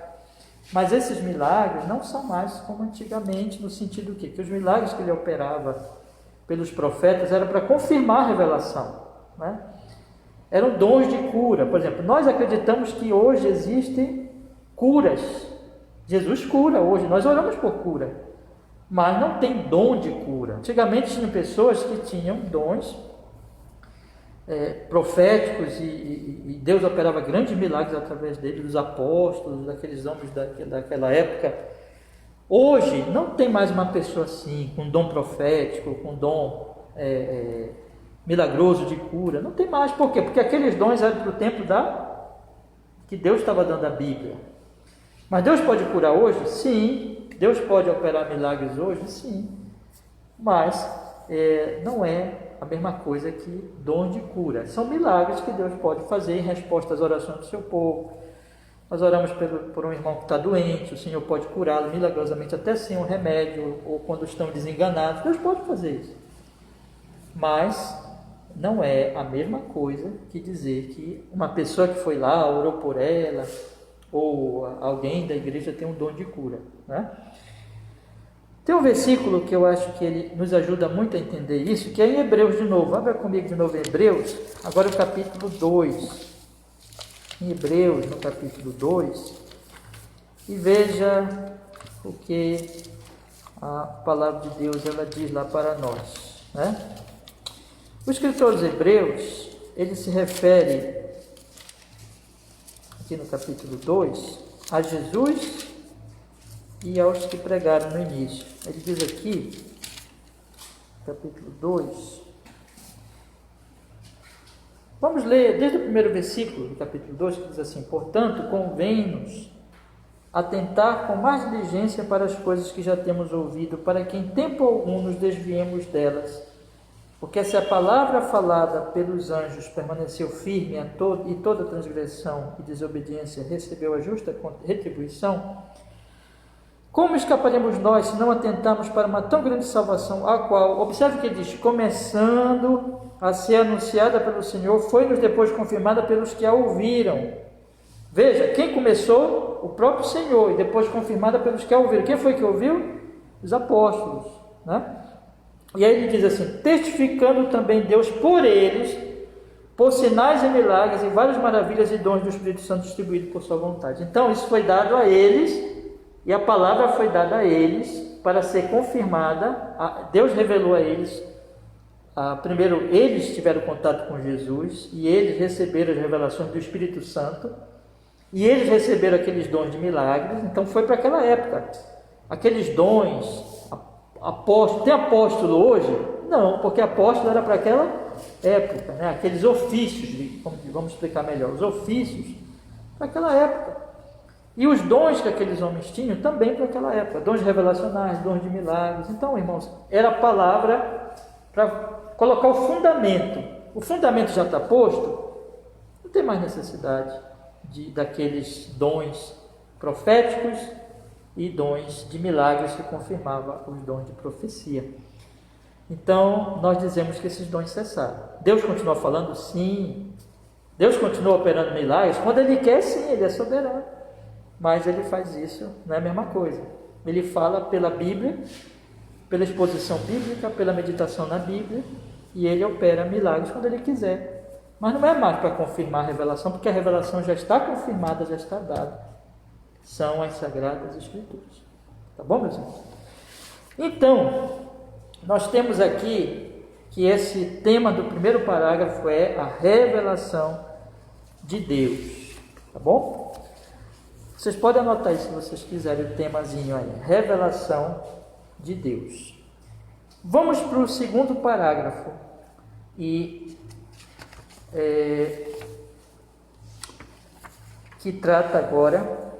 Mas esses milagres não são mais como antigamente, no sentido que os milagres que Ele operava pelos profetas era para confirmar a revelação, né? Eram dons de cura. Por exemplo, nós acreditamos que hoje existem curas. Jesus cura hoje, nós oramos por cura, mas não tem dom de cura. Antigamente tinham pessoas que tinham dons proféticos e Deus operava grandes milagres através deles, dos apóstolos, daqueles homens daquela época. Hoje não tem mais uma pessoa assim, com dom profético, com dom milagroso de cura. Não tem mais. Por quê? Porque aqueles dons eram para o tempo que Deus estava dando a Bíblia. Mas Deus pode curar hoje? Sim. Deus pode operar milagres hoje? Sim. Mas não é a mesma coisa que dom de cura. São milagres que Deus pode fazer em resposta às orações do seu povo. Nós oramos por um irmão que está doente, o Senhor pode curá-lo milagrosamente, até sem um remédio, ou quando estão desenganados. Deus pode fazer isso. Mas não é a mesma coisa que dizer que uma pessoa que foi lá, orou por ela, ou alguém da igreja tem um dom de cura, né? Tem um versículo que eu acho que ele nos ajuda muito a entender isso, que é em Hebreus de novo. Abra comigo de novo em Hebreus, agora o capítulo 2. Em Hebreus, no capítulo 2, e veja o que a palavra de Deus ela diz lá para nós, né? O escritor dos Hebreus, ele se refere, aqui no capítulo 2, a Jesus e aos que pregaram no início. Ele diz aqui, capítulo 2, vamos ler desde o primeiro versículo do capítulo 2, que diz assim: portanto, convém-nos atentar com mais diligência para as coisas que já temos ouvido, para que em tempo algum nos desviemos delas. Porque se a palavra falada pelos anjos permaneceu firme e toda transgressão e desobediência recebeu a justa retribuição, como escaparemos nós se não atentarmos para uma tão grande salvação, a qual, observe o que diz, começando a ser anunciada pelo Senhor, foi-nos depois confirmada pelos que a ouviram. Veja, quem começou? O próprio Senhor, e depois confirmada pelos que a ouviram. Quem foi que ouviu? Os apóstolos, né? E aí ele diz assim: testificando também Deus por eles, por sinais e milagres e várias maravilhas e dons do Espírito Santo distribuídos por sua vontade. Então isso foi dado a eles, e a palavra foi dada a eles para ser confirmada. Deus revelou a eles. Primeiro eles tiveram contato com Jesus e eles receberam as revelações do Espírito Santo e eles receberam aqueles dons de milagres. Então foi para aquela época. Aqueles dons, apóstolo, tem apóstolo hoje? Não, porque apóstolo era para aquela época, né? Aqueles ofícios, vamos explicar melhor, os ofícios para aquela época. E os dons que aqueles homens tinham também para aquela época, dons revelacionais, dons de milagres. Então, irmãos, era a palavra para colocar o fundamento. O fundamento já está posto, não tem mais necessidade daqueles dons proféticos e dons de milagres que confirmava os dons de profecia. Então, nós dizemos que esses dons cessaram. Deus continua falando? Sim. Deus continua operando milagres? Quando Ele quer, sim, Ele é soberano. Mas Ele faz isso, não é a mesma coisa. Ele fala pela Bíblia, pela exposição bíblica, pela meditação na Bíblia, e ele opera milagres quando ele quiser. Mas não é mais para confirmar a revelação, porque a revelação já está confirmada, já está dada. São as Sagradas Escrituras. Tá bom, meus irmãos? Então, nós temos aqui que esse tema do primeiro parágrafo é a revelação de Deus. Tá bom? Vocês podem anotar aí se vocês quiserem o temazinho aí. Revelação de Deus. Vamos para o segundo parágrafo. Que trata agora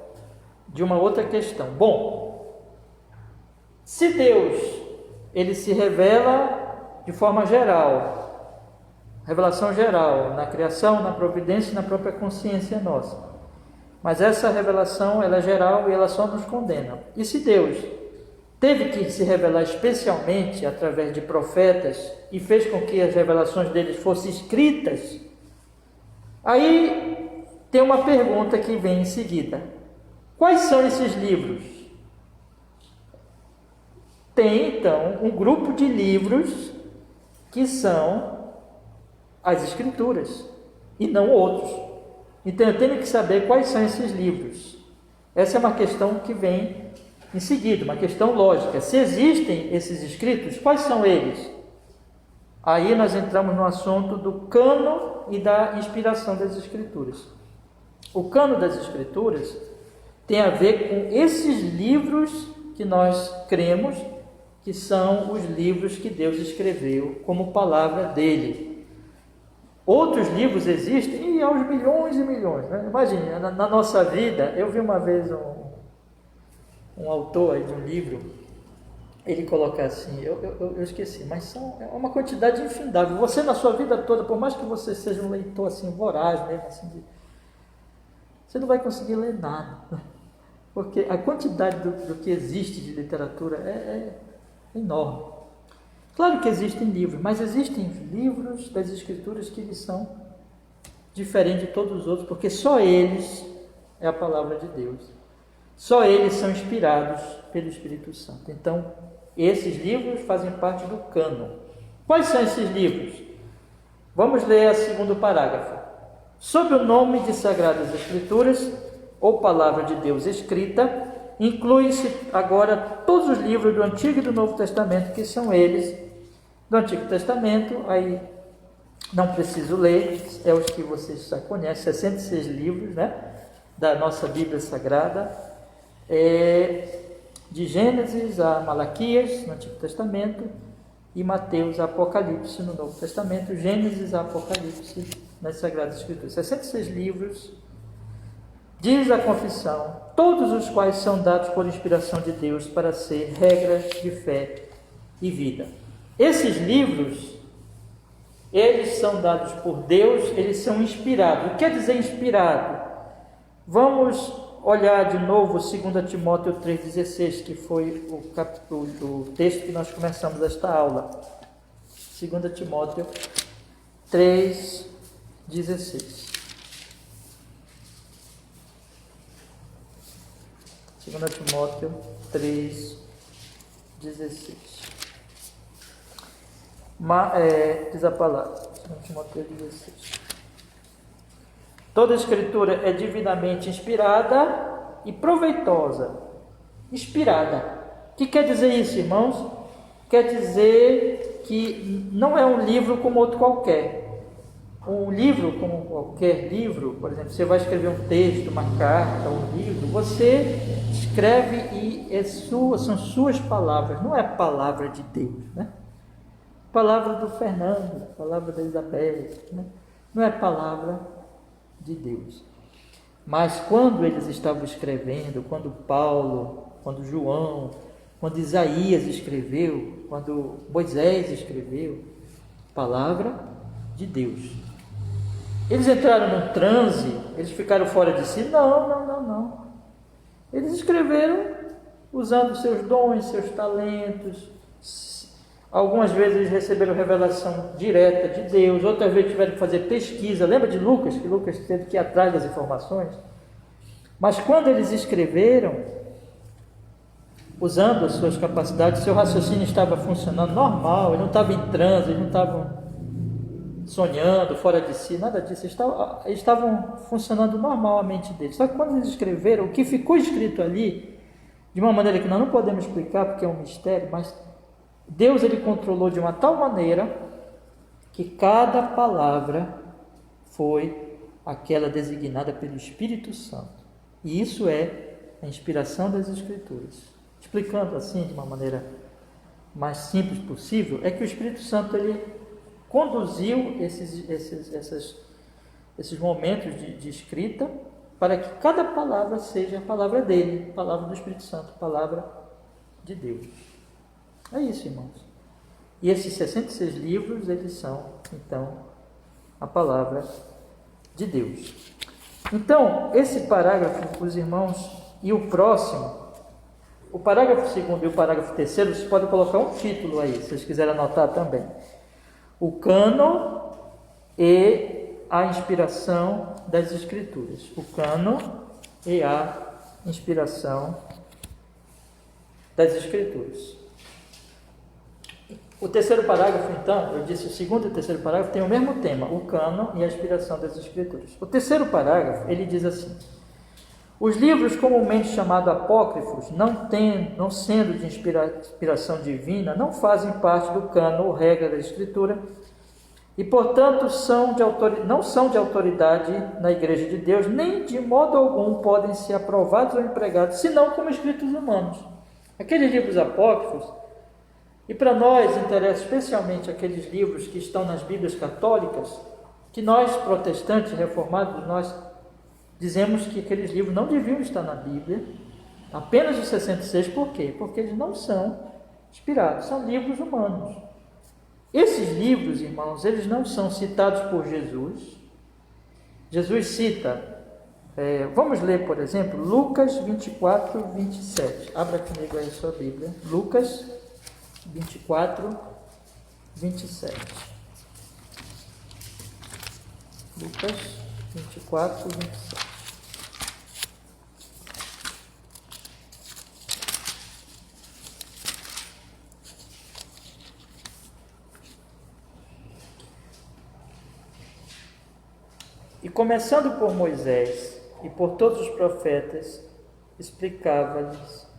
de uma outra questão. Bom, se Deus, ele se revela de forma geral, revelação geral, na criação, na providência e na própria consciência nossa, mas essa revelação, ela é geral e ela só nos condena. E se Deus teve que se revelar especialmente através de profetas e fez com que as revelações deles fossem escritas, aí tem uma pergunta que vem em seguida. Quais são esses livros? Tem, então, um grupo de livros que são as Escrituras e não outros. Então, eu tenho que saber quais são esses livros. Essa é uma questão que vem em seguida, uma questão lógica. Se existem esses escritos, quais são eles? Aí nós entramos no assunto do cânon e da inspiração das Escrituras. O cânon das Escrituras tem a ver com esses livros que nós cremos que são os livros que Deus escreveu como palavra dele. Outros livros existem e aos milhões e milhões, né? Imagine, na nossa vida, eu vi uma vez um autor aí de um livro, ele coloca assim, eu esqueci, mas é uma quantidade infindável. Você na sua vida toda, por mais que você seja um leitor assim voraz, mesmo assim, você não vai conseguir ler nada, porque a quantidade do que existe de literatura é enorme. Claro que existem livros, mas existem livros das Escrituras que eles são diferentes de todos os outros, porque só eles é a palavra de Deus. Só eles são inspirados pelo Espírito Santo. Então, esses livros fazem parte do cânon. Quais são esses livros? Vamos ler o segundo parágrafo. Sob o nome de Sagradas Escrituras, ou Palavra de Deus escrita, inclui-se agora todos os livros do Antigo e do Novo Testamento, que são eles. Do Antigo Testamento, aí não preciso ler, é os que vocês já conhecem, 66 livros, né, da nossa Bíblia Sagrada, de Gênesis a Malaquias, no Antigo Testamento, e Mateus a Apocalipse, no Novo Testamento, Gênesis a Apocalipse, nas Sagradas Escrituras. 66 livros, diz a confissão, todos os quais são dados por inspiração de Deus para ser regras de fé e vida. Esses livros, eles são dados por Deus, eles são inspirados. O que quer dizer inspirado? Vamos olhar de novo 2 Timóteo 3,16, que foi o texto que nós começamos esta aula. 2 Timóteo 3,16. 2 Timóteo 3,16. Diz a palavra, 2 Timóteo 3,16. Toda escritura é divinamente inspirada e proveitosa. Inspirada. O que quer dizer isso, irmãos? Quer dizer que não é um livro como outro qualquer. Um livro, como qualquer livro, por exemplo, você vai escrever um texto, uma carta, um livro, você escreve e são suas palavras, não é a palavra de Deus, né? Palavra do Fernando, palavra da Isabel, né? Não é palavra de Deus. Mas quando eles estavam escrevendo, quando Paulo, quando João, quando Isaías escreveu, quando Moisés escreveu, palavra de Deus. Eles entraram num transe, eles ficaram fora de si? Não. Eles escreveram usando seus dons, seus talentos. Algumas vezes eles receberam revelação direta de Deus, outras vezes tiveram que fazer pesquisa. Lembra de Lucas, que Lucas teve que ir atrás das informações? Mas quando eles escreveram, usando as suas capacidades, seu raciocínio estava funcionando normal, ele não estava em transe, eles não estavam sonhando, fora de si, nada disso. Eles estavam funcionando normal a mente deles. Só que quando eles escreveram, o que ficou escrito ali, de uma maneira que nós não podemos explicar, porque é um mistério, mas Deus ele controlou de uma tal maneira que cada palavra foi aquela designada pelo Espírito Santo. E isso é a inspiração das Escrituras. Explicando assim, de uma maneira mais simples possível, é que o Espírito Santo ele conduziu esses momentos de escrita para que cada palavra seja a palavra dele, a palavra do Espírito Santo, a palavra de Deus. É isso, irmãos. E esses 66 livros, eles são, então, a palavra de Deus. Então, esse parágrafo, os irmãos, e o próximo, o parágrafo 2º e o parágrafo 3º, vocês podem colocar um título aí, se vocês quiserem anotar também. O cânon e a inspiração das Escrituras. O cânon e a inspiração das Escrituras. O terceiro parágrafo, então, eu disse, o segundo e o terceiro parágrafo tem o mesmo tema, o cânon e a inspiração das Escrituras. O terceiro parágrafo, ele diz assim: os livros comumente chamados apócrifos, não sendo de inspiração divina, não fazem parte do cânon ou regra da Escritura e, portanto, não são de autoridade na Igreja de Deus, nem de modo algum podem ser aprovados ou empregados, senão como escritos humanos. Aqueles livros apócrifos, e para nós interessa especialmente aqueles livros que estão nas Bíblias católicas, que nós, protestantes reformados, nós dizemos que aqueles livros não deviam estar na Bíblia, apenas os 66, por quê? Porque eles não são inspirados, são livros humanos. Esses livros, irmãos, eles não são citados por Jesus. Jesus cita, vamos ler, por exemplo, Lucas 24, 27. Abra comigo aí a sua Bíblia. Lucas 24, 27. Lucas 24, 27. E começando por Moisés e por todos os profetas, explicava-lhes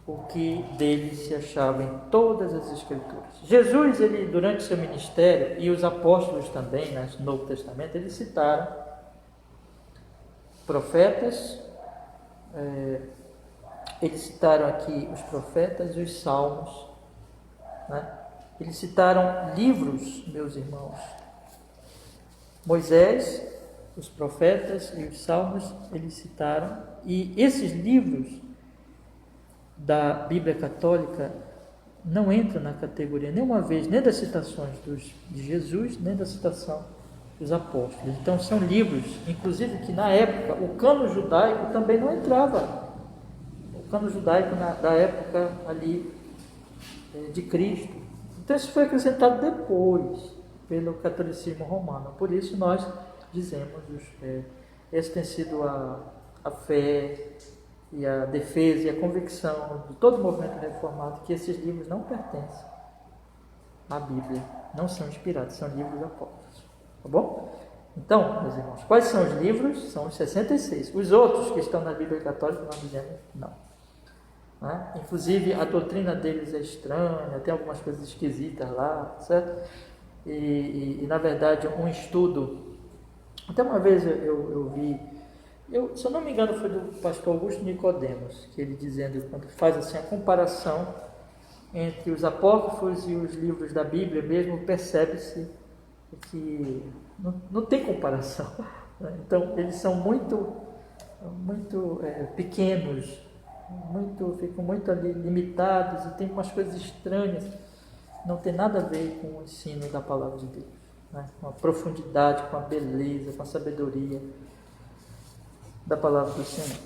o que deles se achava em todas as Escrituras. Jesus, ele, durante seu ministério, e os apóstolos também, no Novo Testamento, eles citaram profetas, eles citaram aqui os profetas e os salmos, né? Eles citaram livros, meus irmãos. Moisés, os profetas e os salmos, eles citaram, e esses livros da Bíblia Católica não entram na categoria nenhuma vez, nem das citações de Jesus, nem da citação dos apóstolos. Então são livros, inclusive que na época o cânon judaico também não entrava. O cânon judaico da época ali de Cristo. Então isso foi acrescentado depois pelo catolicismo romano. Por isso nós dizemos, essa tem sido a fé e a defesa e a convicção de todo o movimento reformado, que esses livros não pertencem à Bíblia, não são inspirados, são livros apócrifos. Tá bom? Então, meus irmãos, quais são os livros? São os 66. Os outros que estão na Bíblia Católica, nós dizemos não. Né? Inclusive, a doutrina deles é estranha, tem algumas coisas esquisitas lá, certo? E na verdade, um estudo, até uma vez eu vi, se eu não me engano, foi do pastor Augusto Nicodemos, que ele dizendo, quando faz assim a comparação entre os apócrifos e os livros da Bíblia mesmo, percebe-se que não tem comparação. Né? Então, eles são muito pequenos, ficam muito ali limitados e tem umas coisas estranhas, não tem nada a ver com o ensino da palavra de Deus, né? Com a profundidade, com a beleza, com a sabedoria da palavra do Senhor.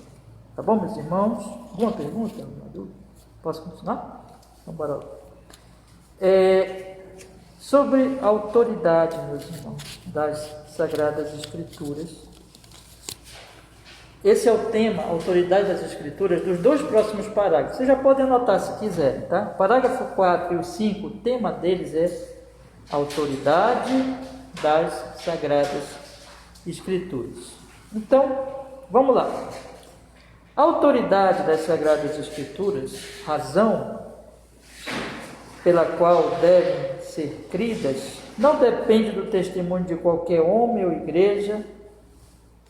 Tá bom, meus irmãos? Alguma pergunta? Alguma dúvida? Posso continuar? Então, bora lá. Sobre a autoridade, meus irmãos, das Sagradas Escrituras. Esse é o tema, autoridade das Escrituras, dos dois próximos parágrafos. Vocês já podem anotar se quiserem, tá? Parágrafo 4 e o 5, o tema deles é autoridade das Sagradas Escrituras. Então, vamos lá. A autoridade das Sagradas Escrituras, razão pela qual devem ser cridas, não depende do testemunho de qualquer homem ou igreja,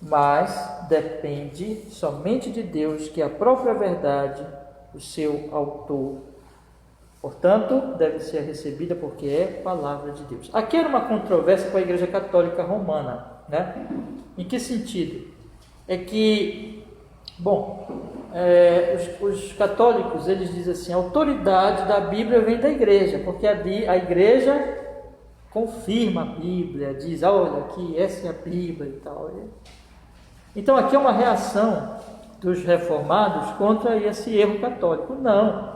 mas depende somente de Deus, que é a própria verdade, o seu autor. Portanto, deve ser recebida porque é palavra de Deus. Aqui era uma controvérsia com a Igreja Católica Romana, né? Em que sentido? É que, os católicos, eles dizem assim, a autoridade da Bíblia vem da igreja, porque a igreja confirma a Bíblia, diz, olha aqui, essa é a Bíblia e tal. Então aqui é uma reação dos reformados contra esse erro católico. Não,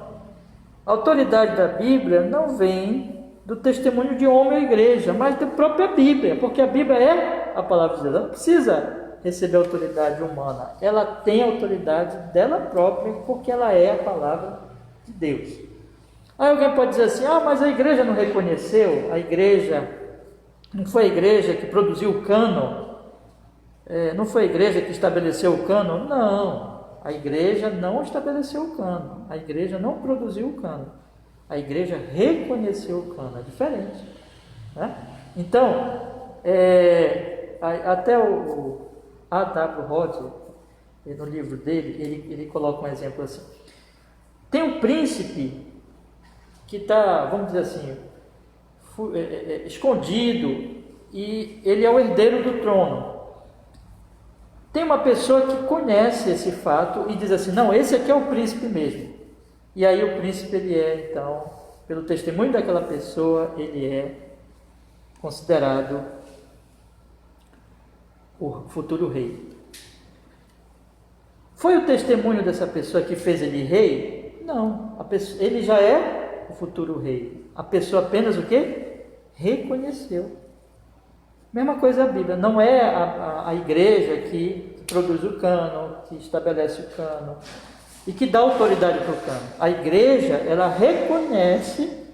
a autoridade da Bíblia não vem do testemunho de homem ou igreja, mas da própria Bíblia, porque a Bíblia é a palavra de Deus. Ela não precisa receber autoridade humana, ela tem autoridade dela própria, porque ela é a palavra de Deus. Aí alguém pode dizer assim, mas a igreja não reconheceu, a igreja, não foi a igreja que produziu o cânon, não foi a igreja que estabeleceu o cânon? Não, a igreja não estabeleceu o cânon, a igreja não produziu o cânon, a igreja reconheceu o cânon, é diferente, né? Então, até o A.W. Hodge, no livro dele, ele coloca um exemplo assim, tem um príncipe que está, vamos dizer assim, escondido, e ele é o herdeiro do trono. Tem uma pessoa que conhece esse fato e diz assim, não, esse aqui é o príncipe mesmo. E aí o príncipe, ele é, então, pelo testemunho daquela pessoa, ele é considerado o futuro rei. Foi o testemunho dessa pessoa que fez ele rei? Não, ele já é o futuro rei. A pessoa apenas o quê? Reconheceu. Mesma coisa a Bíblia. Não é a igreja que produz o cânon, que estabelece o cânon e que dá autoridade para o cânon. A igreja, ela reconhece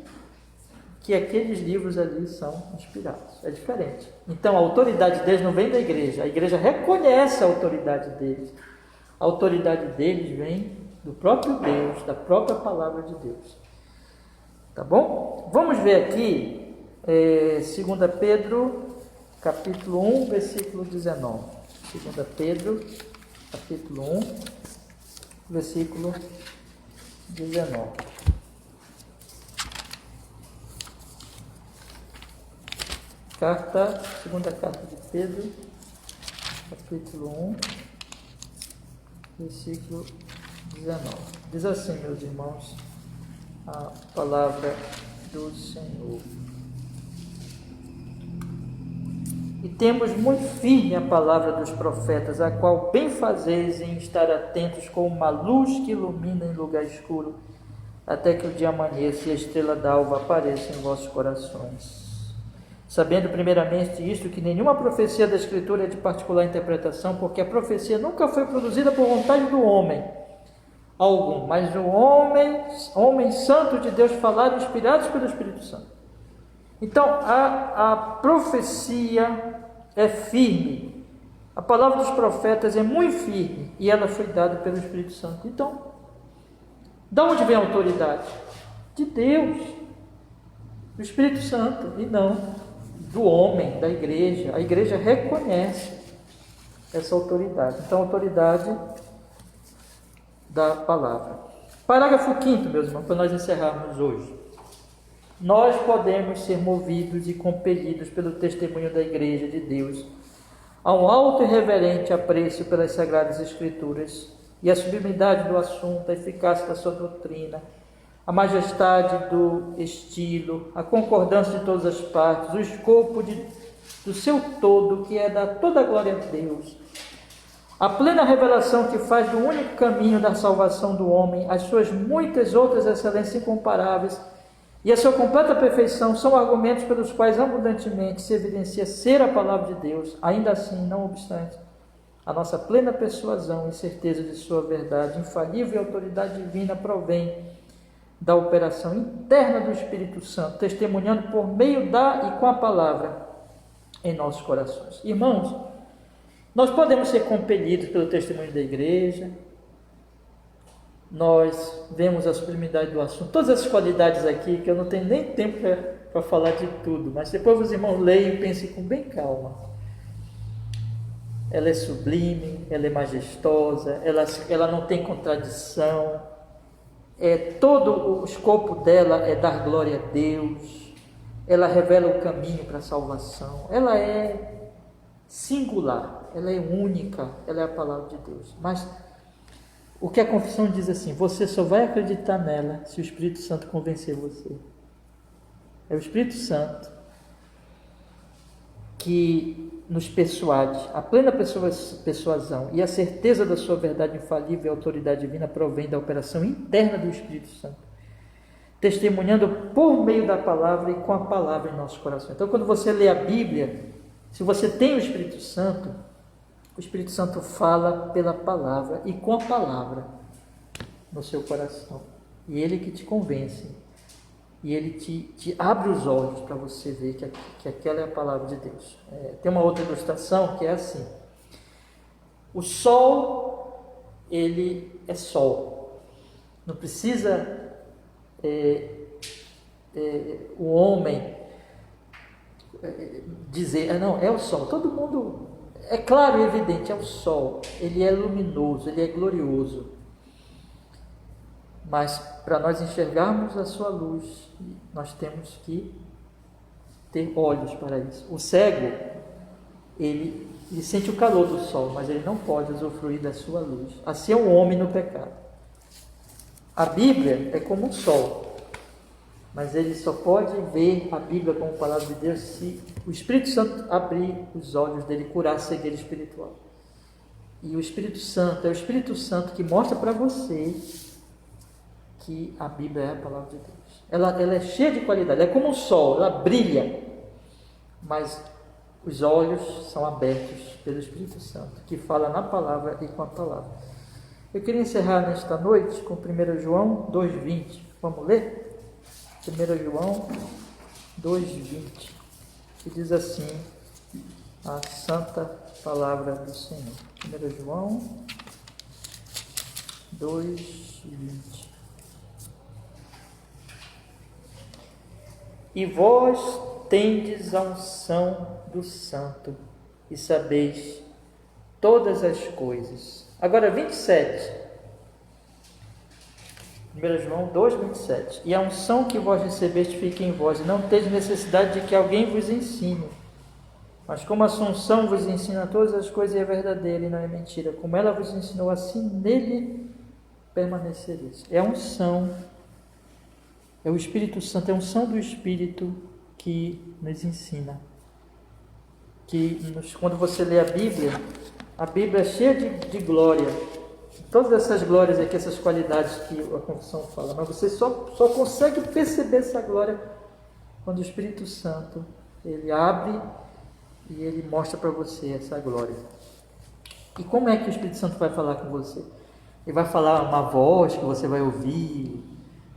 que aqueles livros ali são inspirados. É diferente. Então a autoridade deles não vem da igreja. A igreja reconhece a autoridade deles. A autoridade deles vem do próprio Deus, da própria palavra de Deus. Tá bom? Vamos ver aqui, 2 Pedro, capítulo 1, versículo 19. 2 Pedro, capítulo 1, versículo 19. Segunda carta de Pedro, capítulo 1, versículo 19. Diz assim, meus irmãos, a palavra do Senhor. E temos muito firme a palavra dos profetas, a qual bem fazeis em estar atentos como uma luz que ilumina em lugar escuro, até que o dia amanheça e a estrela d'alva apareça em vossos corações. Sabendo primeiramente isto, que nenhuma profecia da Escritura é de particular interpretação, porque a profecia nunca foi produzida por vontade do homem algum, mas o homem santo de Deus falaram, inspirados pelo Espírito Santo. Então, a profecia é firme, a palavra dos profetas é muito firme, e ela foi dada pelo Espírito Santo. Então, de onde vem a autoridade? De Deus, do Espírito Santo, e não do homem, da igreja. A igreja reconhece essa autoridade. Então, a autoridade da palavra. Parágrafo 5º, meus irmãos, para nós encerrarmos hoje. Nós podemos ser movidos e compelidos pelo testemunho da igreja de Deus a um alto e reverente apreço pelas Sagradas Escrituras e a sublimidade do assunto, a eficácia da sua doutrina, a majestade do estilo, a concordância de todas as partes, o escopo do seu todo, que é dar toda a glória a Deus, a plena revelação que faz do único caminho da salvação do homem, as suas muitas outras excelências incomparáveis e a sua completa perfeição são argumentos pelos quais abundantemente se evidencia ser a palavra de Deus. Ainda assim, não obstante, a nossa plena persuasão e certeza de sua verdade infalível e autoridade divina provém da operação interna do Espírito Santo, testemunhando por meio da e com a palavra em nossos corações. Irmãos, nós podemos ser compelidos pelo testemunho da igreja, nós vemos a sublimidade do assunto, todas essas qualidades aqui, que eu não tenho nem tempo para falar de tudo, mas depois os irmãos leiam e pensem com bem calma. Ela é sublime, ela é majestosa, ela não tem contradição, todo o escopo dela é dar glória a Deus, ela revela o caminho para a salvação, ela é singular, ela é única, ela é a palavra de Deus. Mas o que a confissão diz assim, você só vai acreditar nela se o Espírito Santo convencer você. É o Espírito Santo que nos persuade, a plena persuasão e a certeza da sua verdade infalível e autoridade divina provém da operação interna do Espírito Santo, testemunhando por meio da palavra e com a palavra em nosso coração. Então, quando você lê a Bíblia, se você tem o Espírito Santo fala pela palavra e com a palavra no seu coração. E ele que te convence. E ele te abre os olhos para você ver que aquela é a palavra de Deus. Tem uma outra ilustração que é assim. O sol, ele é sol. Não precisa o homem dizer, não, é o sol. Todo mundo, é claro e evidente, é o sol. Ele é luminoso, ele é glorioso. Mas para nós enxergarmos a sua luz, nós temos que ter olhos para isso. O cego, ele sente o calor do sol, mas ele não pode usufruir da sua luz. Assim é o homem no pecado. A Bíblia é como um sol, mas ele só pode ver a Bíblia como palavra de Deus se o Espírito Santo abrir os olhos dele, curar a cegueira espiritual. E o Espírito Santo, é o Espírito Santo que mostra para você que a Bíblia é a palavra de Deus. Ela é cheia de qualidade, é como um sol, ela brilha, mas os olhos são abertos pelo Espírito Santo, que fala na palavra e com a palavra. Eu queria encerrar nesta noite com 1 João 2,20. Vamos ler? 1 João 2,20, que diz assim, a santa palavra do Senhor. 1 João 2,20. E vós tendes a unção do Santo e sabeis todas as coisas. Agora 27. 1 João 2,27. E a unção que vós recebeste fica em vós, e não tendes necessidade de que alguém vos ensine. Mas como a unção vos ensina todas as coisas, é verdadeira e não é mentira. Como ela vos ensinou, assim nele permanecereis. É a unção. É o Espírito Santo, é a unção do Espírito que nos ensina. Quando você lê a Bíblia é cheia de glória. Todas essas glórias aqui, essas qualidades que a confissão fala, mas você só consegue perceber essa glória quando o Espírito Santo, ele abre e ele mostra para você essa glória. E como é que o Espírito Santo vai falar com você? Ele vai falar uma voz que você vai ouvir.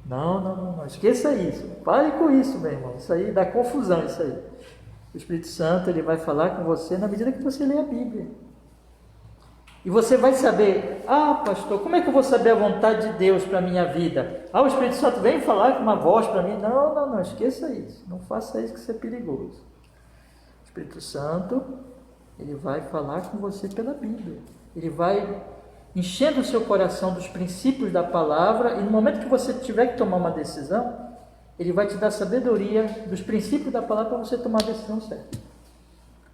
Não, esqueça isso, pare com isso, meu irmão, isso aí dá confusão, isso aí. O Espírito Santo, ele vai falar com você na medida que você lê a Bíblia, e você vai saber, pastor, como é que eu vou saber a vontade de Deus para a minha vida? O Espírito Santo vem falar com uma voz para mim, não, esqueça isso, não faça isso que isso é perigoso. O Espírito Santo, ele vai falar com você pela Bíblia, ele vai enchendo o seu coração dos princípios da palavra, e no momento que você tiver que tomar uma decisão, ele vai te dar sabedoria dos princípios da palavra para você tomar a decisão certa.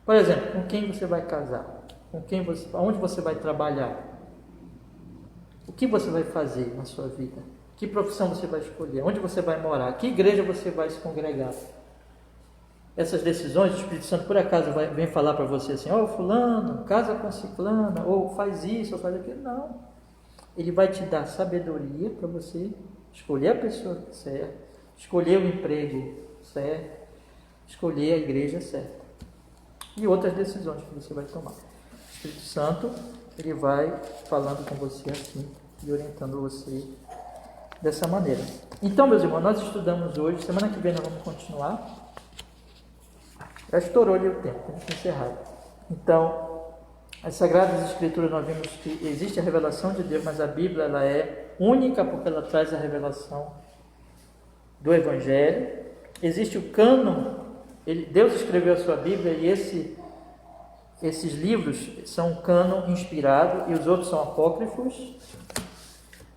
Por exemplo, com quem você vai casar? Onde você vai trabalhar? O que você vai fazer na sua vida? Que profissão você vai escolher? Onde você vai morar? Que igreja você vai se congregar? Essas decisões, o Espírito Santo por acaso vem falar para você assim, fulano, casa com ciclana, ou faz isso, ou faz aquilo. Não. Ele vai te dar sabedoria para você escolher a pessoa certa, escolher o emprego certo, escolher a igreja certa. E outras decisões que você vai tomar. O Espírito Santo, ele vai falando com você assim e orientando você dessa maneira. Então, meus irmãos, nós estudamos hoje, semana que vem nós vamos continuar. Já estourou ali o tempo, temos que encerrar. Então, as Sagradas Escrituras nós vimos que existe a revelação de Deus, mas a Bíblia ela é única porque ela traz a revelação do Evangelho. Existe o cânon, Deus escreveu a sua Bíblia e esses livros são um cânon inspirado e os outros são apócrifos.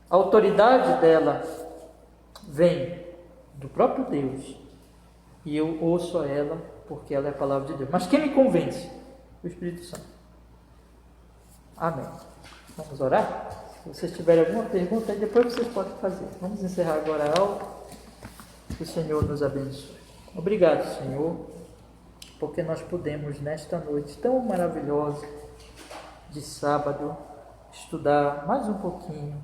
A autoridade dela vem do próprio Deus e eu ouço a ela porque ela é a palavra de Deus. Mas quem me convence? O Espírito Santo. Amém. Vamos orar? Se vocês tiverem alguma pergunta, aí depois vocês podem fazer. Vamos encerrar agora a aula. Que o Senhor nos abençoe. Obrigado, Senhor, porque nós podemos, nesta noite tão maravilhosa de sábado, estudar mais um pouquinho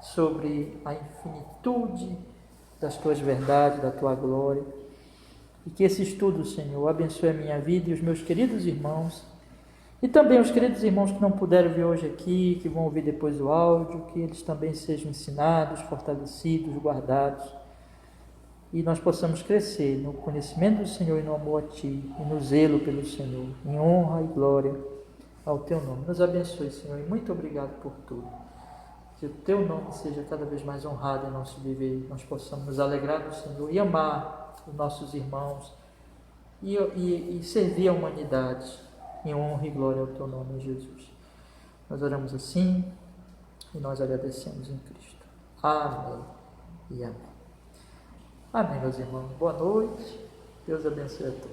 sobre a infinitude das Tuas verdades, da Tua glória. E que esse estudo, Senhor, abençoe a minha vida e os meus queridos irmãos, e também os queridos irmãos que não puderam vir hoje aqui, que vão ouvir depois o áudio, que eles também sejam ensinados, fortalecidos, guardados, e nós possamos crescer no conhecimento do Senhor e no amor a Ti, e no zelo pelo Senhor, em honra e glória ao Teu nome. Nos abençoe, Senhor, e muito obrigado por tudo. Que o Teu nome seja cada vez mais honrado em nosso viver, nós possamos nos alegrar no Senhor e amar os nossos irmãos e servir a humanidade em honra e glória ao Teu nome, Jesus. Nós oramos assim e nós agradecemos em Cristo. Amém e amém. Amém, meus irmãos. Boa noite. Deus abençoe a todos.